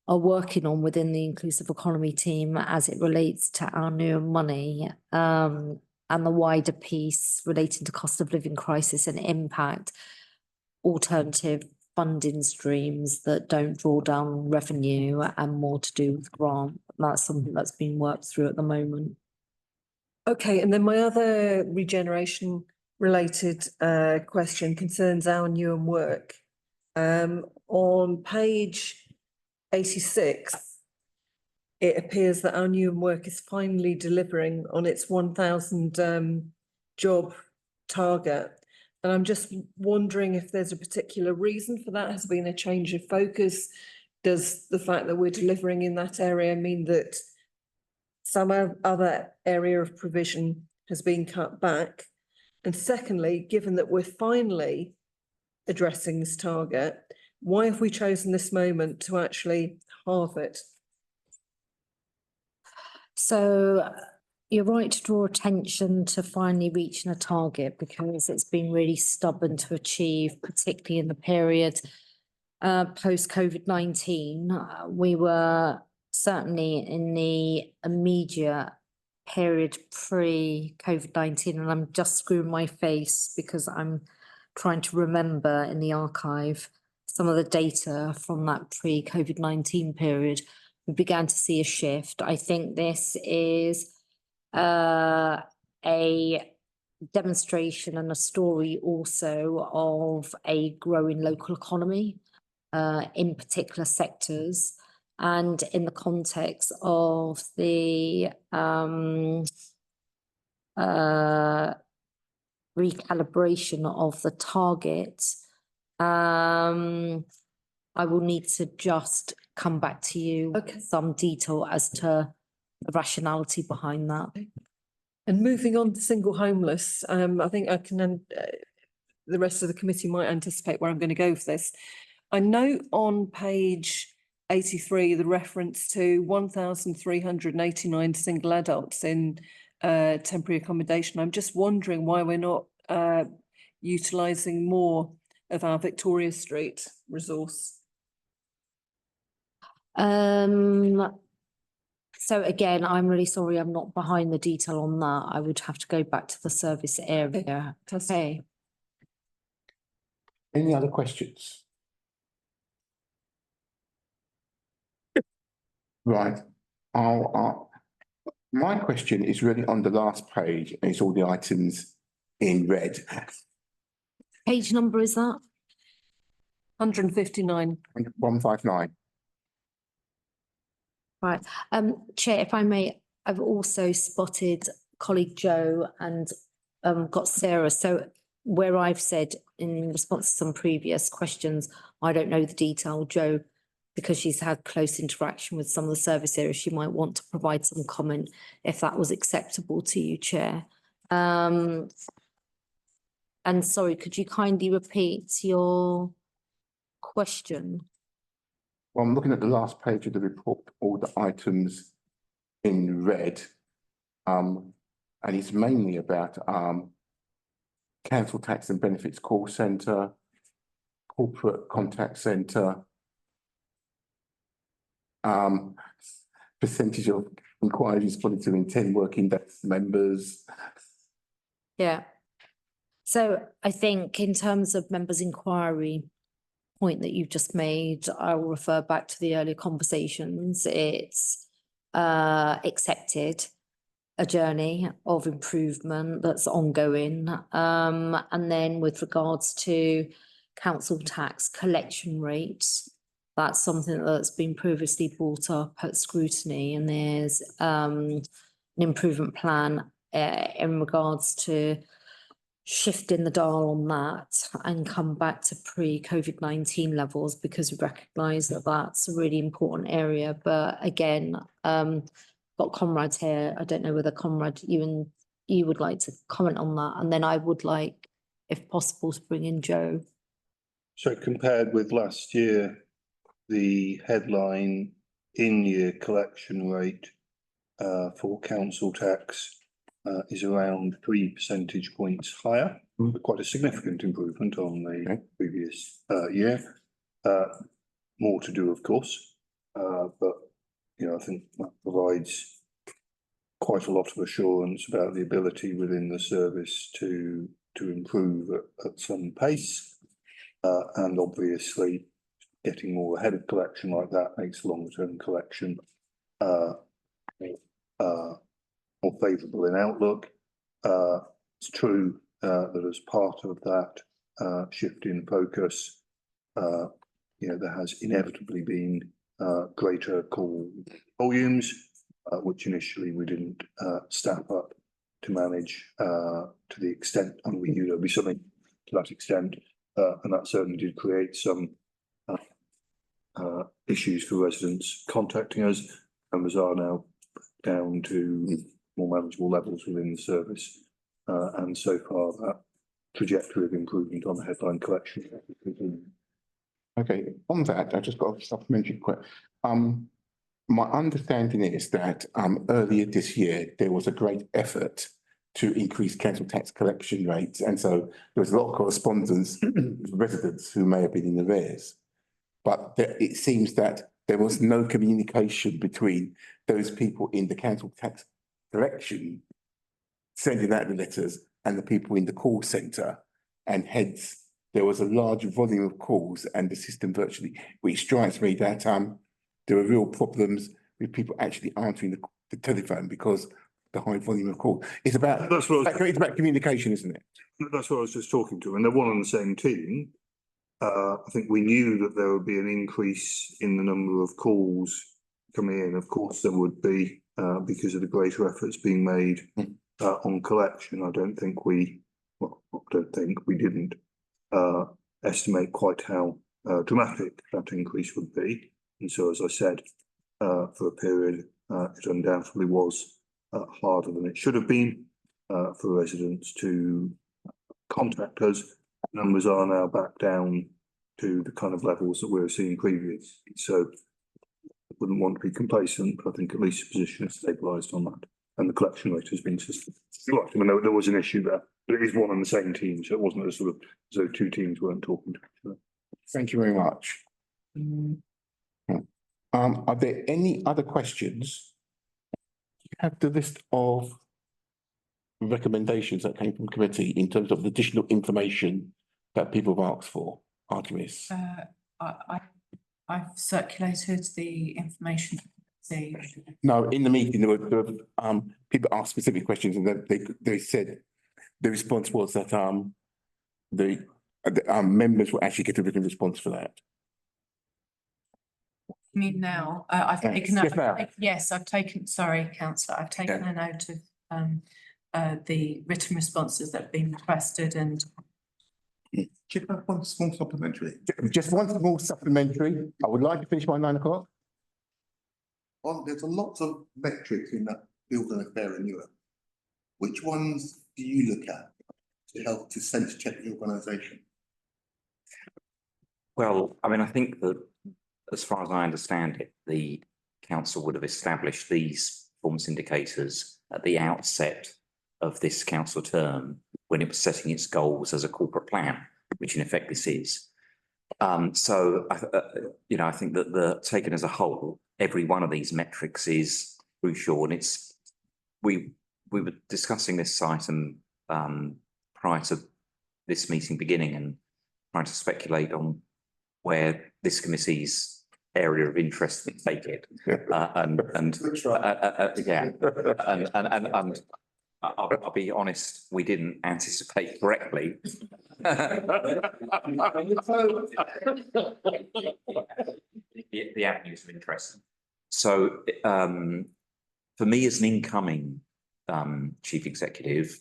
are working on within the inclusive economy team as it relates to our new money, and the wider piece relating to cost of living crisis and impact, alternative funding streams that don't draw down revenue and more to do with grant. That's something that's being worked through at the moment. Okay, and then my other regeneration related question concerns our Newham work. On page 86, it appears that our Newham work is finally delivering on its 1,000 job target. And I'm just wondering if there's a particular reason for that. Has been a change of focus? Does the fact that we're delivering in that area mean that some other area of provision has been cut back? And secondly, given that we're finally addressing this target, why have we chosen this moment to actually halve it? So you're right to draw attention to finally reaching a target, because it's been really stubborn to achieve, particularly in the period post-COVID-19. We were certainly in the immediate period pre-COVID-19, and I'm just screwing my face because I'm trying to remember in the archive some of the data from that pre-COVID-19 period. We began to see a shift. I think this is a demonstration and a story also of a growing local economy in particular sectors, and in the context of the recalibration of the target. I will need to just come back to you with some detail as to the rationality behind that. And moving on to single homeless, I think I can, the rest of the committee might anticipate where I'm going to go for this. I note on page 83 the reference to 1,389 single adults in temporary accommodation. I'm just wondering why we're not utilising more of our Victoria Street resource. So again, I'm really sorry, I'm not behind the detail on that. I would have to go back to the service area. Okay. Any other questions? Right, my question is really on the last page, and it's all the items in red. Page number is that? 159. 159. Right. Chair, if I may, I've also spotted colleague Joe and got Sarah. So where I've said in response to some previous questions, I don't know the detail, Joe, because she's had close interaction with some of the service areas, she might want to provide some comment if that was acceptable to you, Chair. And sorry, could you kindly repeat your question? Well, I'm looking at the last page of the report, all the items in red. And it's mainly about council tax and benefits call centre, corporate contact centre, percentage of inquiries responded to in 10 working days members. Yeah. So I think in terms of members' inquiry point that you've just made, I will refer back to the earlier conversations. It's accepted a journey of improvement that's ongoing. And then with regards to council tax collection rates, that's something that's been previously brought up at scrutiny, and there's an improvement plan in regards to shifting the dial on that and come back to pre-COVID-19 levels, because we recognise that that's a really important area. But again, got comrades here. I don't know whether Comrade, you would like to comment on that, and then I would like, if possible, to bring in Joe. So compared with last year, the headline in-year collection rate for council tax is around 3 percentage points higher, quite a significant improvement on the previous year. More to do, of course, but I think that provides quite a lot of assurance about the ability within the service to improve at some pace, and obviously getting more ahead of collection like that makes long-term collection more favourable in outlook. It's true that as part of that shift in focus, there has inevitably been greater call volumes, which initially we didn't staff up to manage to the extent, and we knew there'd be something to that extent, and that certainly did create some issues for residents contacting us. Numbers are now down to more manageable levels within the service, and so far that trajectory of improvement on the headline collection. Okay, on that, I just got a supplementary question. My understanding is that earlier this year, there was a great effort to increase council tax collection rates. And so there was a lot of correspondence with residents who may have been in arrears. But it seems that there was no communication between those people in the council tax collection sending out the letters and the people in the call centre, and hence there was a large volume of calls and the system virtually, which strikes me that there were real problems with people actually answering the telephone because the high volume of calls. It's about communication, isn't it? That's what I was just talking to, and they're one on the same team. I think we knew that there would be an increase in the number of calls coming in. Of course, there would be because of the greater efforts being made on collection. I didn't estimate quite how dramatic that increase would be. And so, as I said, for a period, it undoubtedly was harder than it should have been for residents to contact us. Numbers are now back down to the kind of levels that we were seeing previously. So I wouldn't want to be complacent, but I think at least the position has stabilised on that. And the collection rate has been sustained. I mean, there was an issue there, but it is one and the same team. So it wasn't as though two teams weren't talking to each other. Thank you very much. Are there any other questions? You have the list of recommendations that came from committee in terms of additional information that people have asked for, Artemis. I've circulated the information. No, in the meeting, there were people asked specific questions, and they said the response was that the members will actually get a written response for that. I mean, now I've taken yes, I've taken. Sorry, councillor, I've taken a note of the written responses that have been requested, and Just one small supplementary. Just one small supplementary. I would like to finish by 9 o'clock. There's a lot of metrics in that building of Fairer Newham. Which ones do you look at to help to sense check the organisation? Well, I mean, I think that as far as I understand it, the council would have established these performance indicators at the outset of this council term when it was setting its goals as a corporate plan, which in effect this is. So, I think that taken as a whole, every one of these metrics is crucial, and we were discussing this item prior to this meeting beginning and trying to speculate on where this committee's area of interest would take it, I'll be honest, we didn't anticipate correctly. The avenues of interest. So for me as an incoming chief executive,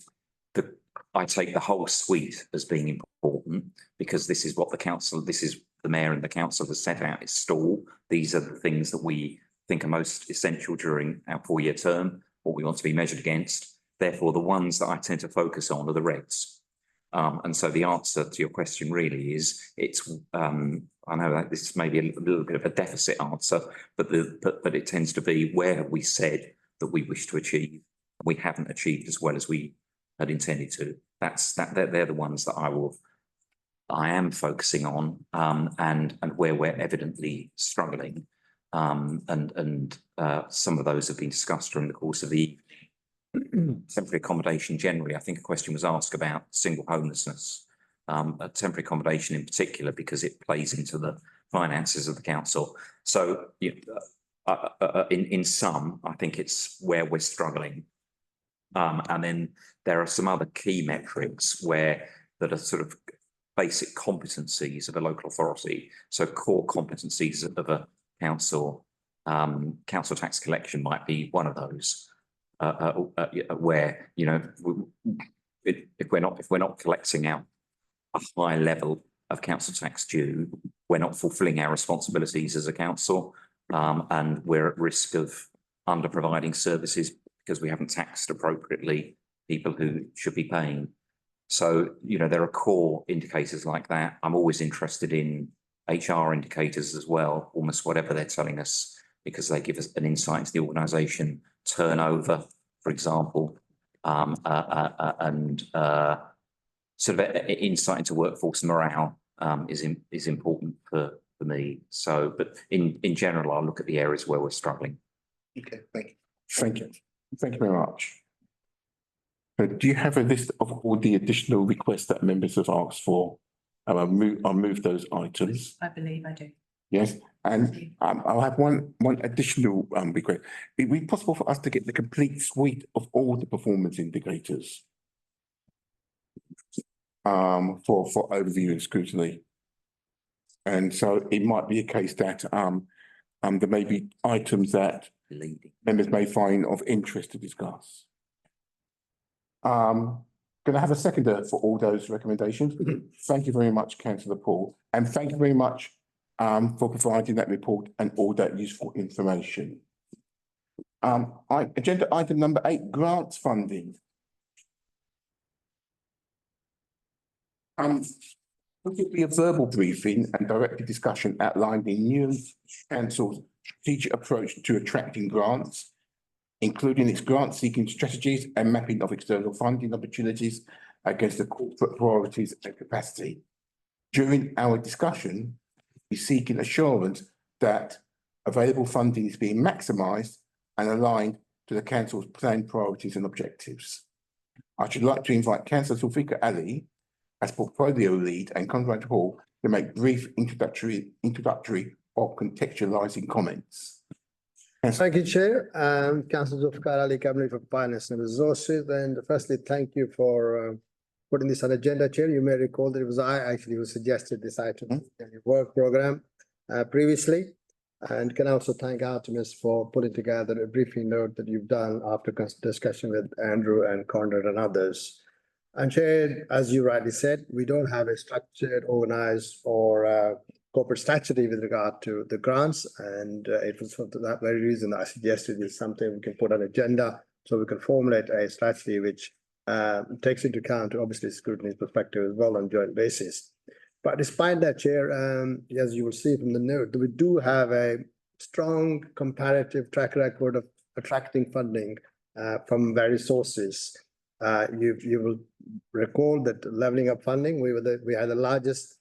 I take the whole suite as being important, because this is what the mayor and the council has set out its stall. These are the things that we think are most essential during our 4-year term, what we want to be measured against. Therefore, the ones that I tend to focus on are the regs. And so the answer to your question really is I know that this may be a little bit of a deficit answer, but it tends to be, where have we said that we wish to achieve. We haven't achieved as well as we had intended to. They're the ones that I am focusing on, and where we're evidently struggling. Some of those have been discussed during the course of the temporary accommodation generally. I think a question was asked about single homelessness, temporary accommodation in particular, because it plays into the finances of the council. So in sum, I think it's where we're struggling. And then there are some other key metrics that are sort of basic competencies of a local authority. So core competencies of a council, council tax collection might be one of those, where, you know, if we're not collecting out a high level of council tax due, we're not fulfilling our responsibilities as a council, and we're at risk of under providing services because we haven't taxed appropriately people who should be paying. So, you know, there are core indicators like that. I'm always interested in HR indicators as well, almost whatever they're telling us, because they give us an insight into the organisation, turnover, for example, and sort of insight into workforce morale is important for me. So, but in general, I'll look at the areas where we're struggling. Okay, thank you. Thank you. Thank you very much. Do you have a list of all the additional requests that members have asked for? I'll move those items. I believe I do. Yes, and I'll have one additional request. It would be possible for us to get the complete suite of all the performance indicators for overview and scrutiny. And so it might be a case that there may be items that members may find of interest to discuss. Can I have a seconder for all those recommendations? Thank you very much, Councillor Paul, and thank you very much for providing that report and all that useful information. Agenda item number 8, grants funding. Would it be a verbal briefing and directed discussion outlining Newham Council's strategic approach to attracting grants, including its grant-seeking strategies and mapping of external funding opportunities against the corporate priorities and capacity. During our discussion, we seek an assurance that available funding is being maximised and aligned to the Council's planned priorities and objectives. I should like to invite Councillor Zulfikar Ali as portfolio lead and Conrad Hall to make brief introductory or contextualising comments. Thank you, Chair. Councillor Zulfikar Ali, Cabinet for Finance and Resources. And firstly, thank you for putting this on agenda, Chair. You may recall that it was I actually who suggested this item in your work programme previously. And can also thank Artemis for putting together a briefing note that you've done after discussion with Andrew and Conrad and others. And Chair, as you rightly said, we don't have a structured, organised or corporate strategy with regard to the grants, and it was for that very reason I suggested is something we can put on agenda so we can formulate a strategy which takes into account obviously scrutiny's perspective as well on joint basis. But despite that, Chair, as you will see from the note, we do have a strong comparative track record of attracting funding from various sources. You will recall that levelling up funding, we had the largest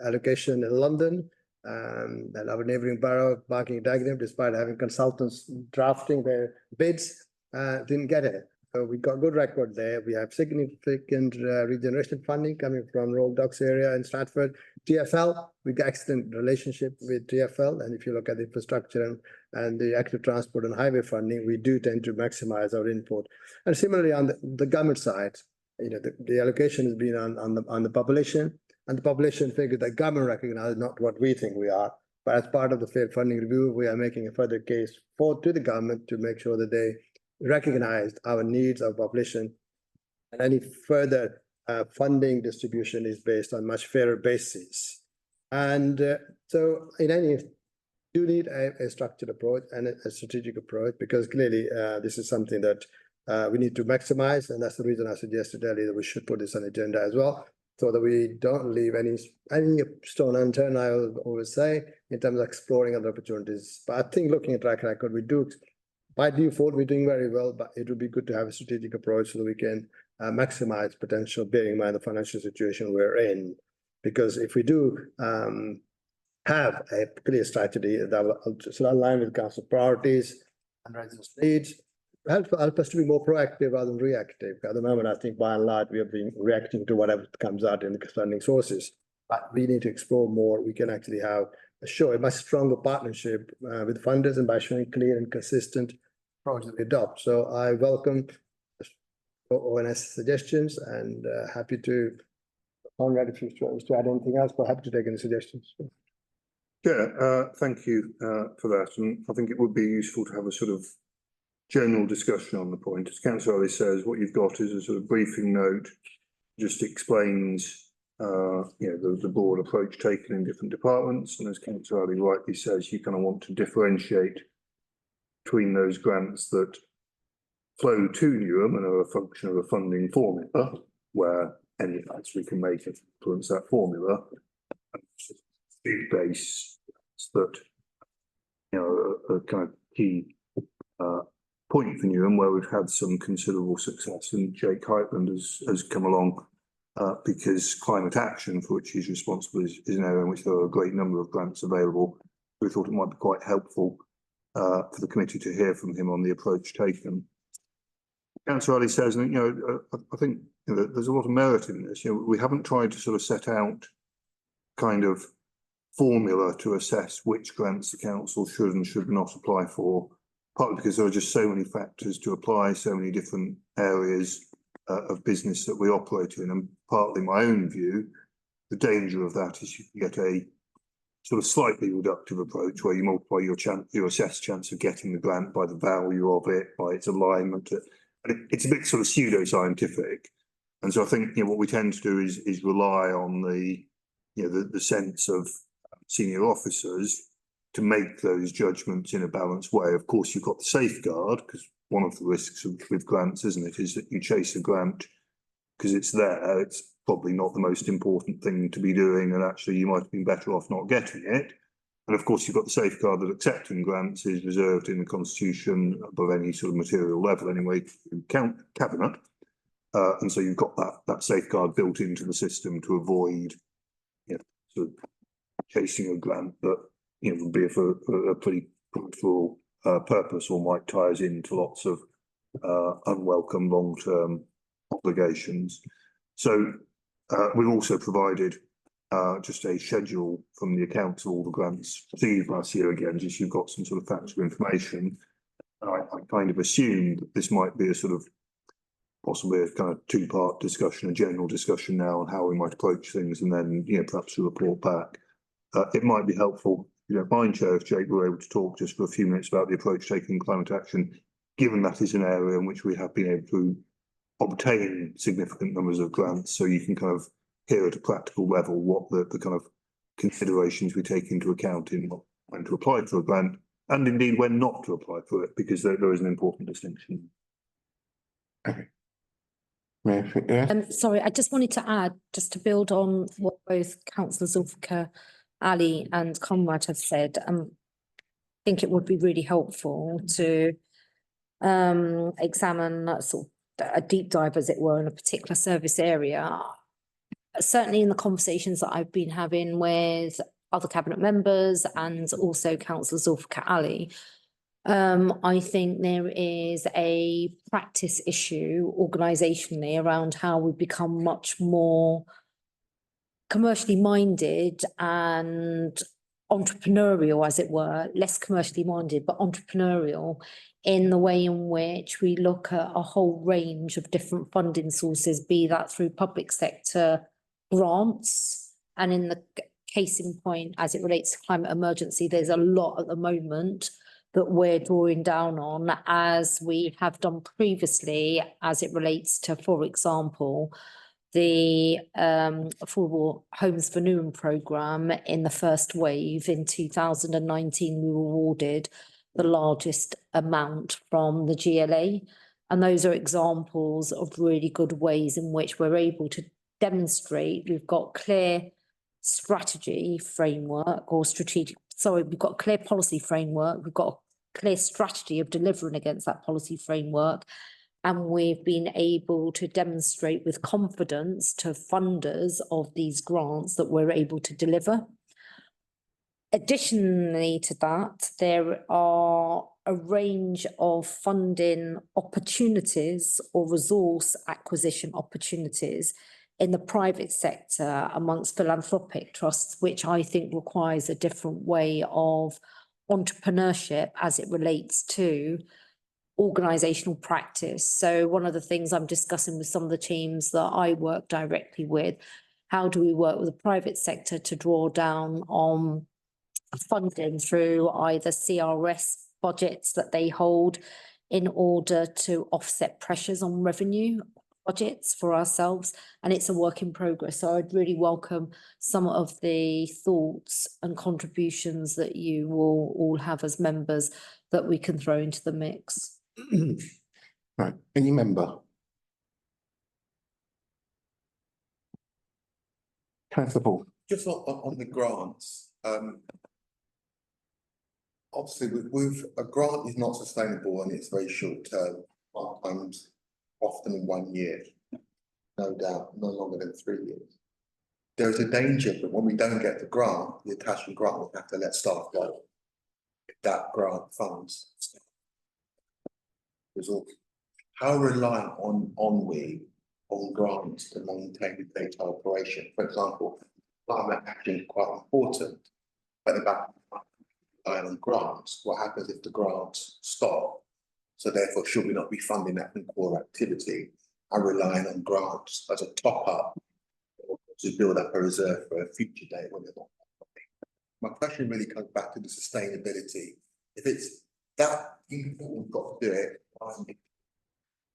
allocation in London, and our neighbouring borough, Barking Dagenham, despite having consultants drafting their bids, didn't get it. So we got good record there. We have significant regeneration funding coming from Royal Docks area in Stratford. TfL, we got excellent relationship with TfL, and if you look at the infrastructure and the active transport and highway funding, we do tend to maximise our input. And similarly on the government side, you know, the allocation has been on the population. And the population figure that government recognises, not what we think we are. But as part of the fair funding review, we are making a further case to the government to make sure that they recognise our needs of population. And any further funding distribution is based on much fairer basis. And so in any, you need a structured approach and a strategic approach, because clearly this is something that we need to maximise. And that's the reason I suggested earlier that we should put this on the agenda as well, so that we don't leave any stone unturned, I always say, in terms of exploring other opportunities. But I think looking at track record, we do by default, we're doing very well, but it would be good to have a strategic approach so that we can maximize potential, bearing in mind the financial situation we're in. Because if we do have a clear strategy that will sort of align with council priorities and residents' needs, help us to be more proactive rather than reactive. At the moment, I think by and large, we have been reacting to whatever comes out in the funding sources. But we need to explore more. We can actually have a much stronger partnership with funders, and by showing clear and consistent approach that we adopt. So I welcome ONS suggestions and happy to, Conrad, if you wish to add anything else, but happy to take any suggestions. Yeah, thank you for that. And I think it would be useful to have a sort of general discussion on the point. As Councillor Ali says, what you've got is a sort of briefing note, just explains the broad approach taken in different departments. And as Councillor Ali rightly says, you kind of want to differentiate between those grants that flow to Newham and are a function of a funding formula, where any advance we can make influence that formula, and big base that are a kind of key point for Newham, where we've had some considerable success, and Jake Heitland has come along because climate action, for which he's responsible, is an area in which there are a great number of grants available. We thought it might be quite helpful for the committee to hear from him on the approach taken. Councillor Ali says, and I think there's a lot of merit in this. We haven't tried to sort of set out kind of formula to assess which grants the council should and should not apply for, partly because there are just so many factors to apply, so many different areas of business that we operate in, and partly my own view, the danger of that is you can get a sort of slightly reductive approach where you multiply your assessed chance of getting the grant by the value of it, by its alignment, and it's a bit sort of pseudo-scientific. And so I think what we tend to do is rely on the sense of senior officers to make those judgments in a balanced way. Of course, you've got the safeguard, because one of the risks with grants, isn't it, is that you chase a grant because it's there. It's probably not the most important thing to be doing, and actually you might have been better off not getting it. And of course, you've got the safeguard that accepting grants is reserved in the Constitution above any sort of material level anyway, cabinet. And so you've got that safeguard built into the system to avoid sort of chasing a grant that would be for a pretty fruitful purpose, or might tie us into lots of unwelcome long-term obligations. So we've also provided just a schedule from the accounts of all the grants received last year, again, just you've got some sort of factual information. I kind of assumed that this might be a sort of possibly a kind of two-part discussion, a general discussion now on how we might approach things, and then perhaps a report back. It might be helpful, mind, Chair, if Jake were able to talk just for a few minutes about the approach taken in climate action, given that is an area in which we have been able to obtain significant numbers of grants, so you can kind of hear at a practical level what the kind of considerations we take into account in when to apply for a grant, and indeed when not to apply for it, because there is an important distinction. Okay. Sorry, I just wanted to add, just to build on what both Councillors Zulfikar Ali and Conrad have said. I think it would be really helpful to examine sort of a deep dive, as it were, in a particular service area. Certainly in the conversations that I've been having with other cabinet members and also Councillor Zulfikar Ali, I think there is a practice issue organisationally around how we become much more commercially minded and entrepreneurial, as it were, less commercially minded, but entrepreneurial in the way in which we look at a whole range of different funding sources, be that through public sector grants. And in the case in point, as it relates to climate emergency, there's a lot at the moment that we're drawing down on, as we have done previously, as it relates to, for example, the Affordable Homes for Newham programme. In the first wave in 2019, we were awarded the largest amount from the GLA. And those are examples of really good ways in which we're able to demonstrate we've got clear strategy framework or we've got a clear policy framework, we've got clear strategy of delivering against that policy framework. And we've been able to demonstrate with confidence to funders of these grants that we're able to deliver. Additionally to that, there are a range of funding opportunities or resource acquisition opportunities in the private sector amongst philanthropic trusts, which I think requires a different way of entrepreneurship as it relates to organisational practice. So one of the things I'm discussing with some of the teams that I work directly with, how do we work with the private sector to draw down on funding through either CRS budgets that they hold in order to offset pressures on revenue budgets for ourselves, and it's a work in progress. So I'd really welcome some of the thoughts and contributions that you will all have as members that we can throw into the mix. Right, any member? Councillor Paul. Just on the grants, obviously with a grant is not sustainable and it's very short term, sometimes often in 1 year, no doubt, no longer than 3 years. There is a danger that when we don't get the grant, the attachment grant will have to let staff go. If that grant funds. How reliant on we on grants to maintain the data operation? For example, climate action is quite important, but about on grants, what happens if the grants stop? So therefore, should we not be funding that in core activity and relying on grants as a top up to build up a reserve for a future date when they're not funding? My question really comes back to the sustainability. If it's that important, we've got to do it,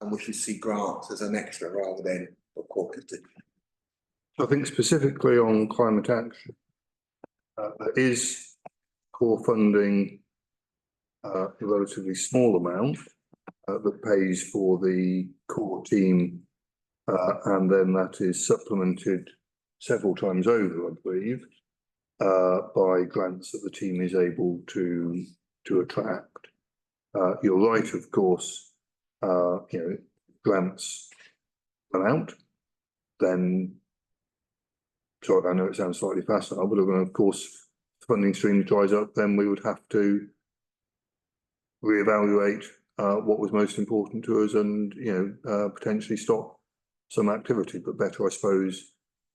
and we should see grants as an extra rather than a core activity. I think specifically on climate action, there is core funding, a relatively small amount that pays for the core team, and then that is supplemented several times over, I believe, by grants that the team is able to attract. You're right, of course, grants run out, then, sorry, I know it sounds slightly facile, but of course, funding stream dries up, then we would have to reevaluate what was most important to us and, potentially stop some activity, but better, I suppose,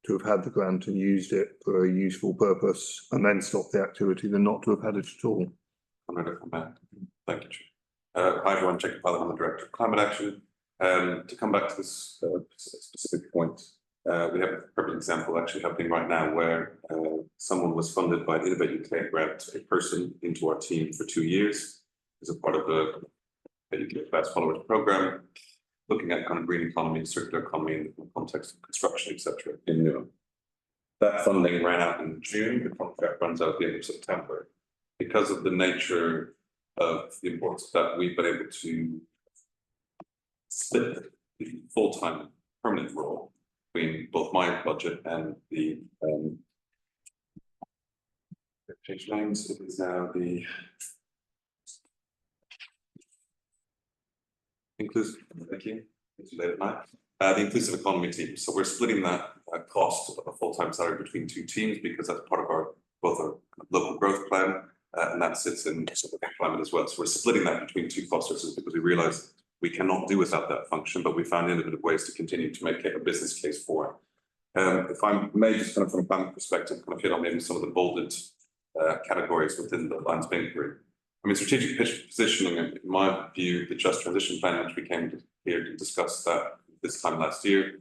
to have had the grant and used it for a useful purpose and then stop the activity than not to have had it at all. I'm going to come back. Thank you, Chair. Hi everyone, Jacob Ballard, I'm the Director of Climate Action. To come back to this specific point, we have a perfect example actually happening right now where someone was funded by an Innovate UK grant, a person into our team for 2 years as a part of the UK Fast Followers program, looking at kind of green economy, circular economy in the context of construction, etc. in Newham. That funding ran out in June, the contract runs out at the end of September. Because of the nature of the importance of that, we've been able to split the full-time permanent role between both my budget and the change names. It is now the inclusive, thank you, it's late at night. The inclusive economy team. So we're splitting that cost of a full-time salary between 2 teams because that's part of our both our local growth plan and that sits in climate as well. So we're splitting that between 2 cost sources because we realise we cannot do without that function, but we found innovative ways to continue to make it a business case for it. If I may just kind of from a planning perspective, kind of hit on maybe some of the bolded categories within the lines of inquiry. I mean, strategic positioning, in my view, the Just Transition Plan, which we came here to discuss that this time last year,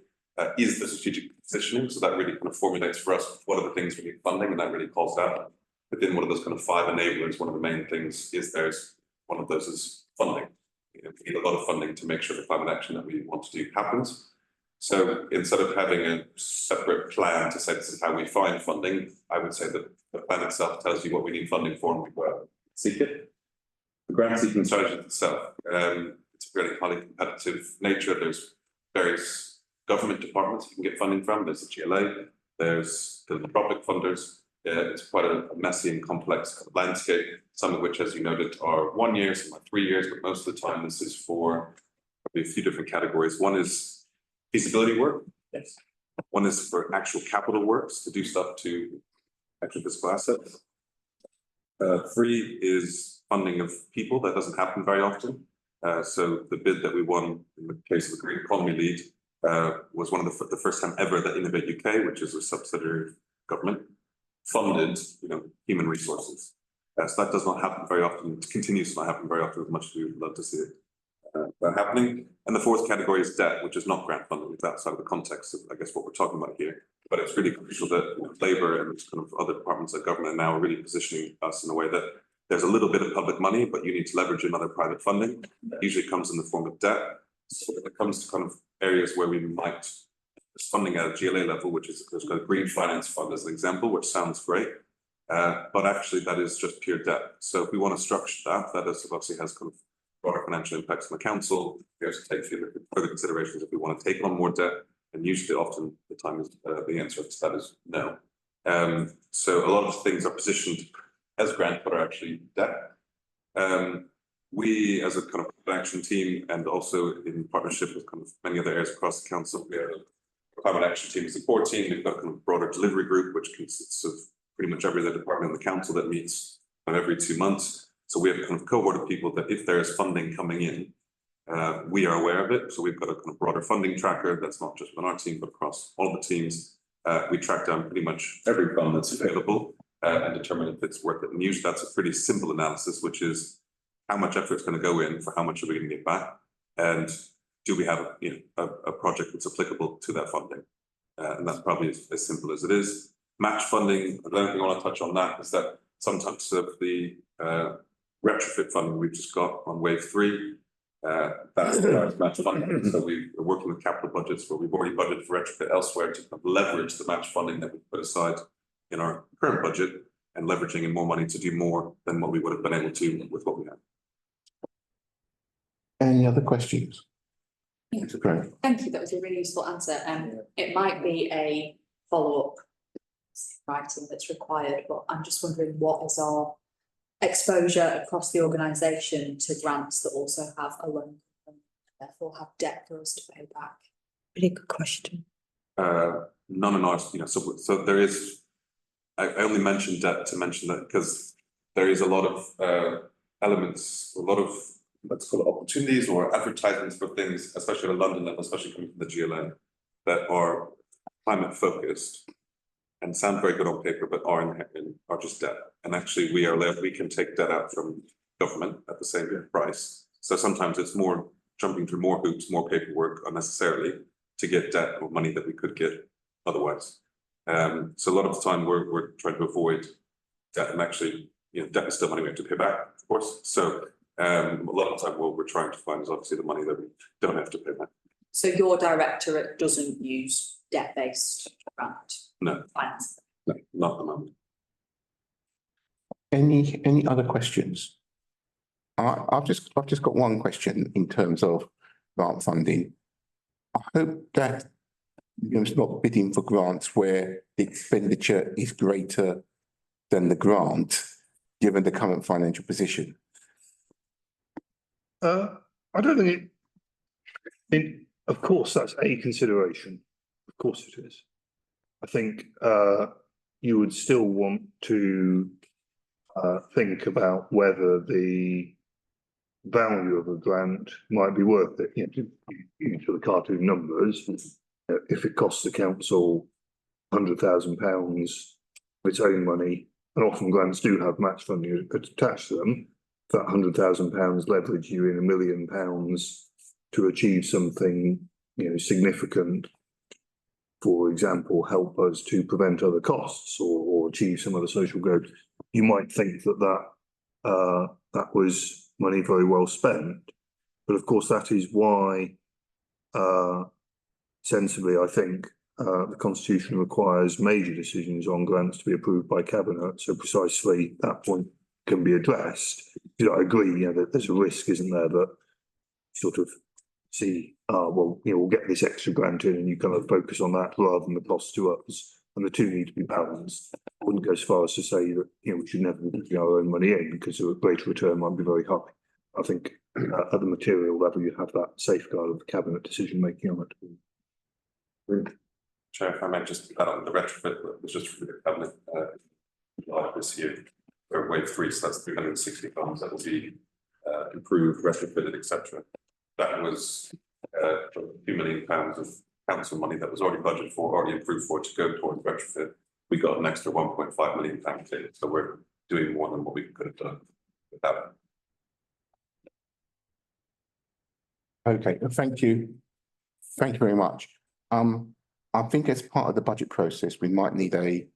is the strategic positioning. So that really kind of formulates for us what are the things we need funding, and that really calls out within one of those kind of 5 enablers. One of the main things is one of those is funding. We need a lot of funding to make sure the climate action that we want to do happens. So instead of having a separate plan to say this is how we find funding, I would say that the plan itself tells you what we need funding for and we go seek it. The grant seeking strategy itself, it's a really highly competitive nature. There's various government departments you can get funding from. There's the GLA, there's the public funders, It's quite a messy and complex kind of landscape, some of which, as you noted, are 1 year, some are 3 years, but most of the time this is for probably a few different categories. One is feasibility work. Yes. One is for actual capital works to do stuff to actual physical assets. 3 is funding of people. That doesn't happen very often. So the bid that we won in the case of the Green Economy Lead was one of the first time ever that Innovate UK, which is a subsidiary of government, funded, human resources. So that does not happen very often. It continues to not happen very often as much as we would love to see it happening. And the 4th category is debt, which is not grant funding. It's outside of the context of, I guess, what we're talking about here. But it's really crucial that Labour and kind of other departments of government now are really positioning us in a way that there's a little bit of public money, but you need to leverage another private funding. That usually comes in the form of debt. So when it comes to kind of areas where we might, funding at a GLA level, which is there's got a green finance fund as an example, which sounds great. But actually that is just pure debt. So if we want to structure that, obviously has kind of broader financial impacts on the council. We have to take further considerations if we want to take on more debt. And usually often the time is the answer to that is no. So a lot of things are positioned as grant, but are actually debt. We, as a kind of action team, and also in partnership with kind of many other areas across the council, we have a climate action team support team. We've got a kind of broader delivery group, which consists of pretty much every other department in the council that meets every 2 months. So we have a kind of cohort of people that if there is funding coming in, we are aware of it. So we've got a kind of broader funding tracker that's not just on our team, but across all the teams. We track down pretty much every fund that's available and determine if it's worth it. And usually that's a pretty simple analysis, which is how much effort is going to go in for how much are we going to get back, and do we have a project that's applicable to that funding? And that's probably as simple as it is. Match funding. The only thing I want to touch on that is that sometimes of the retrofit funding we've just got on wave 3. That's match funding. So we're working with capital budgets where we've already budgeted for retrofit elsewhere to kind of leverage the match funding that we put aside in our current budget, and leveraging in more money to do more than what we would have been able to with what we have. Any other questions? Great. Thank you, that was a really useful answer. It might be a follow-up writing that's required, but I'm just wondering what is our exposure across the organisation to grants that also have a loan and therefore have debt for us to pay back? Really good question. None in ours, so there is, I only mentioned debt to mention that because there is a lot of elements, a lot of, let's call it opportunities or advertisements for things, especially at a London level, especially coming from the GLN, that are climate focused and sound very good on paper, but are just debt. And actually we can take debt out from government at the same price. So sometimes it's more jumping through more hoops, more paperwork unnecessarily to get debt or money that we could get otherwise. So a lot of the time we're trying to avoid debt, and actually, debt is still money we have to pay back, of course. So a lot of the time what we're trying to find is obviously the money that we don't have to pay back. So your directorate doesn't use debt-based grant? No. Finance? No, not at the moment. Any other questions? I've just got one question in terms of grant funding. I hope that it's not bidding for grants where the expenditure is greater than the grant, given the current financial position. I don't think of course, that's a consideration. Of course it is. I think you would still want to think about whether the value of a grant might be worth it. You sort of cartoon numbers. If it costs the council £100,000 of its own money, and often grants do have match funding attached to them, that £100,000 leverage you in £1 million to achieve something significant. For example, help us to prevent other costs or achieve some other social growth. You might think that that was money very well spent, but of course that is why sensibly I think the Constitution requires major decisions on grants to be approved by Cabinet, so precisely that point can be addressed. I agree, that there's a risk, isn't there, that sort of see, we'll get this extra grant in and you kind of focus on that rather than the cost to us. and the two need to be balanced. I wouldn't go as far as to say that, you know, we should never be putting our own money in because a greater return might be very high. I think at the material level, you have that safeguard of the cabinet decision making on it. Chair, if I might just add on the retrofit, that was just for the cabinet, July this year, wave 3, so that's 360 funds that will be improved, retrofitted, etc. That was a few £2 million of council money that was already budgeted for, already approved for to go towards retrofit. We got an extra £1.5 million in, so we're doing more than what we could have done without it. Okay, thank you. Thank you very much. I think as part of the budget process, we might need a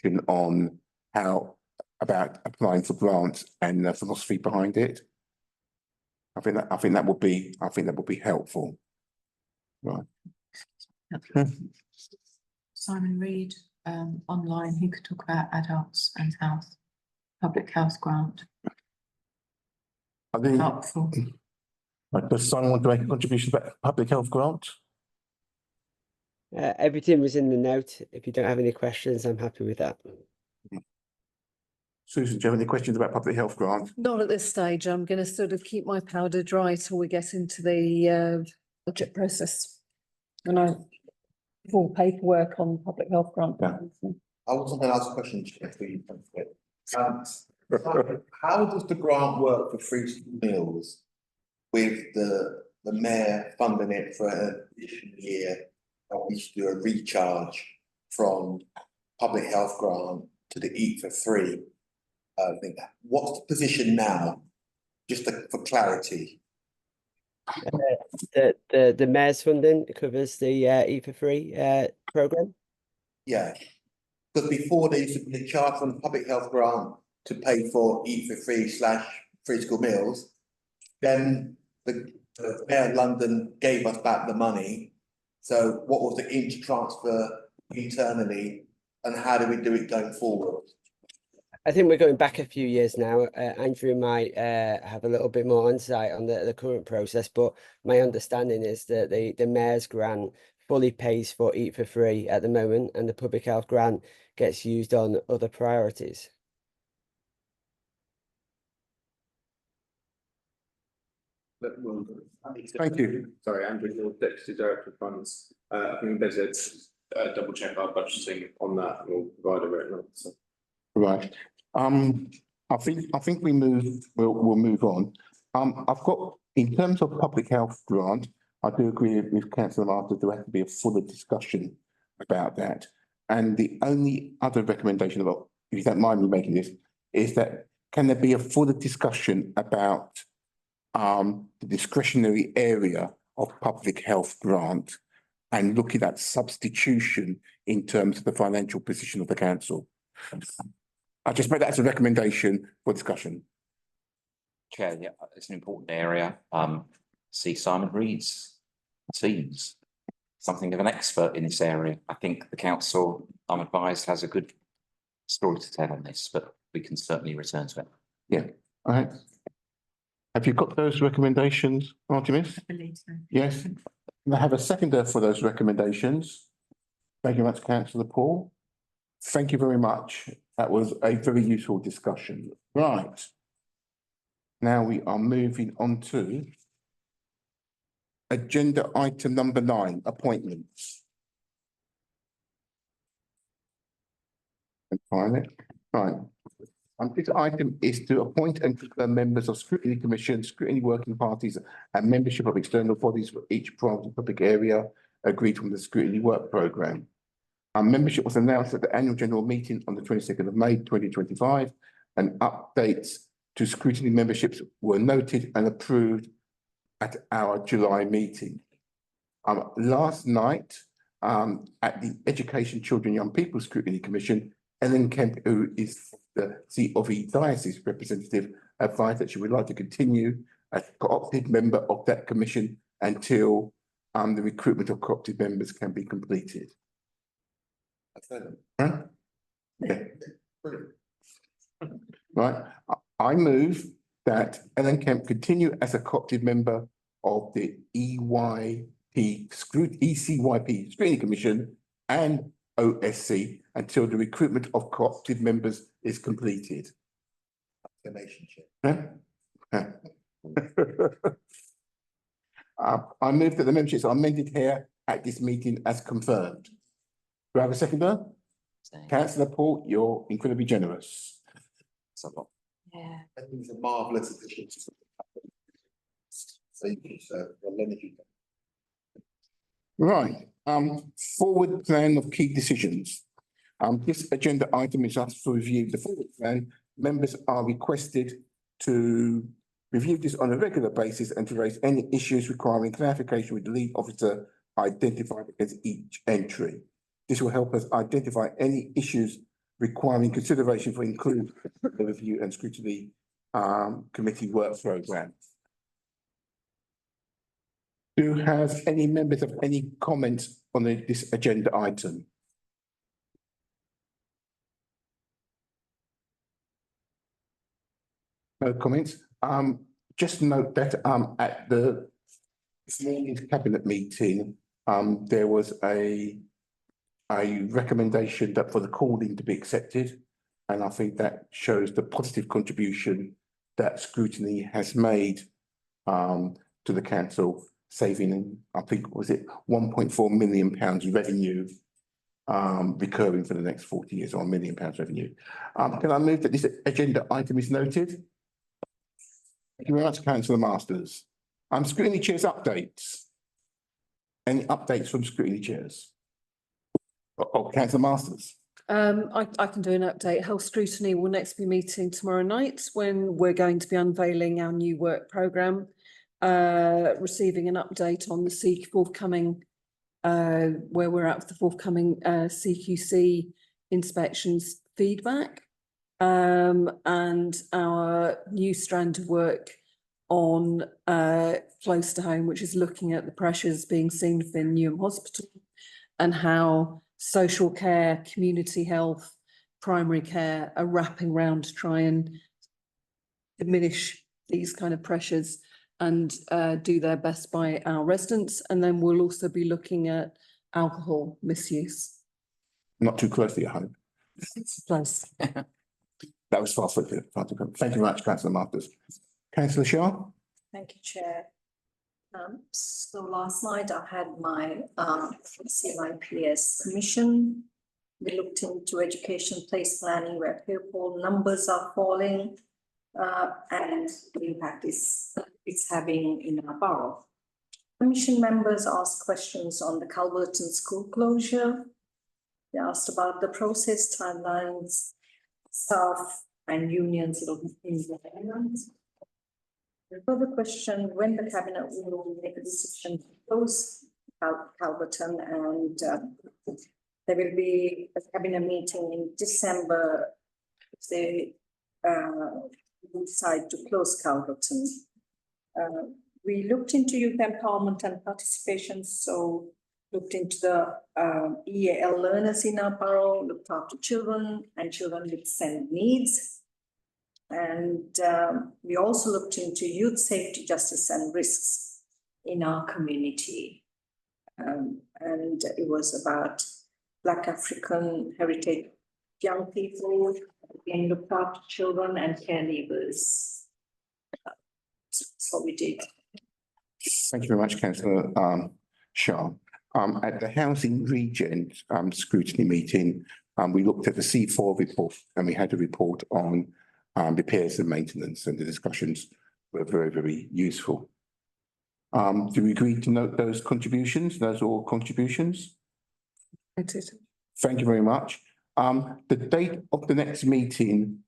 discussion on how about applying for grants and the philosophy behind it. I think that would be helpful. Right. Simon Reed, online, he could talk about adults and health, public health grant. I think. Helpful. Does Simon want to make a contribution about public health grant? Everything was in the note. If you don't have any questions, I'm happy with that. Susan, do you have any questions about public health grant? Not at this stage. I'm going to sort of keep my powder dry till we get into the budget process. And I full paperwork on public health grant. Yeah. I wasn't going to ask a question, Chair, for you. How does the grant work for free school meals with the mayor funding it for an additional year? And we should do a recharge from public health grant to the Eat for Free. What's the position now? Just for clarity. The mayor's funding covers the Eat for Free programme. Yeah, because before they used to be charged from the public health grant to pay for Eat for Free / free school meals. Then the Mayor of London gave us back the money. So what was the inter-transfer internally and how do we do it going forward? I think we're going back a few years now. Andrew might have a little bit more insight on the current process, but my understanding is that the mayor's grant fully pays for Eat for Free at the moment, and the public health grant gets used on other priorities. Thank you. Sorry, Andrew, you're Deputy Director of Finance. I think there's a double check our budgeting on that, and we'll provide a written answer. Right. I think we'll move on. I've got, in terms of public health grant, I do agree with Councillor Martin, there has to be a fuller discussion about that. And the only other recommendation, if you don't mind me making this, is that can there be a fuller discussion about the discretionary area of public health grant and looking at substitution in terms of the financial position of the council? I just made that as a recommendation for discussion. Chair, yeah, it's an important area. See Simon Reed's teams, something of an expert in this area. I think the council, I'm advised, has a good story to tell on this, but we can certainly return to it. Yeah, all right. Have you got those recommendations, Artemis? I believe so. Yes. Can I have a seconder for those recommendations? Thank you very much, Councillor Paul. Thank you very much. That was a very useful discussion. Right. Now we are moving on to agenda item number 9, appointments. And find it. Right. This item is to appoint and confirm members of Scrutiny Commission, Scrutiny Working Parties, and membership of external bodies for each private and public area agreed from the Scrutiny Work Programme. Our membership was announced at the annual general meeting on the 22nd of May 2025, and updates to scrutiny memberships were noted and approved at our July meeting. Last night, at the Education, Children, Young People Scrutiny Commission, Ellen Kemp, who is the COV Diocese representative, advised that she would like to continue as a co-opted member of that commission until the recruitment of co-opted members can be completed. Right? Yeah. Right. I move that Ellen Kemp continue as a co-opted member of the ECYP Scrutiny Commission and OSC until the recruitment of co-opted members is completed. I move that the memberships are amended here at this meeting as confirmed. Do I have a seconder? Councillor Paul, you're incredibly generous. Yeah. I think it's a marvellous addition. Right, forward plan of key decisions. This agenda item is asked for review. The forward plan, members are requested to review this on a regular basis and to raise any issues requiring clarification with the lead officer identified as each entry. This will help us identify any issues requiring consideration for include the review and scrutiny committee work programme. Do you have any members of any comments on this agenda item? No comments. Just note that at the this morning's cabinet meeting, there was a recommendation that for the calling to be accepted, and I think that shows the positive contribution that scrutiny has made to the council, saving, I think, was it £1.4 million revenue recurring for the next 40 years, or £1 million revenue. Can I move that this agenda item is noted? Thank you very much, Councillor Masters. Scrutiny Chairs updates. Any updates from Scrutiny Chairs? Oh, Councillor Masters. I can do an update. Health Scrutiny will next be meeting tomorrow night when we're going to be unveiling our new work programme, receiving an update on the forthcoming, where we're at with the forthcoming CQC inspections feedback, and our new strand of work on close to home, which is looking at the pressures being seen within Newham Hospital and how social care, community health, primary care are wrapping around to try and diminish these kind of pressures and do their best by our residents. And then we'll also be looking at alcohol misuse. Not too closely at home. Close. That was fast. Thank you very much, Councillor Masters. Councillor Shah. Thank you, Chair. So last night I had my CMIPS commission. We looked into education place planning where pupil numbers are falling and the impact it's having in our borough. Commission members asked questions on the Calverton school closure. They asked about the process, timelines, staff and unions in the government. The further question, when the cabinet will make a decision to close Calverton, and there will be a cabinet meeting in December if they decide to close Calverton. We looked into youth empowerment and participation, so looked into the EAL learners in our borough, looked after children and children with SEND needs. And we also looked into youth safety, justice and risks in our community. And it was about Black African heritage young people, again looked after children and caregivers. That's what we did. Thank you very much, Councillor Shah. At the Housing Regen scrutiny meeting, we looked at the C4 report and we had a report on repairs and maintenance, and the discussions were very, very useful. Do we agree to note those contributions? Those are all contributions? Thank you very much. The date of the next meeting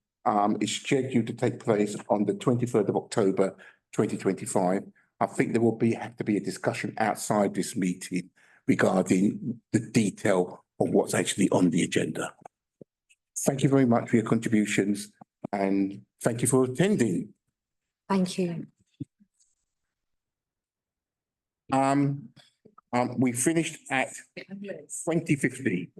is scheduled to take place on the 23rd of October 2025. I think there will have to be a discussion outside this meeting regarding the detail of what's actually on the agenda. Thank you very much for your contributions and thank you for attending. Thank you. We finished at 20:50.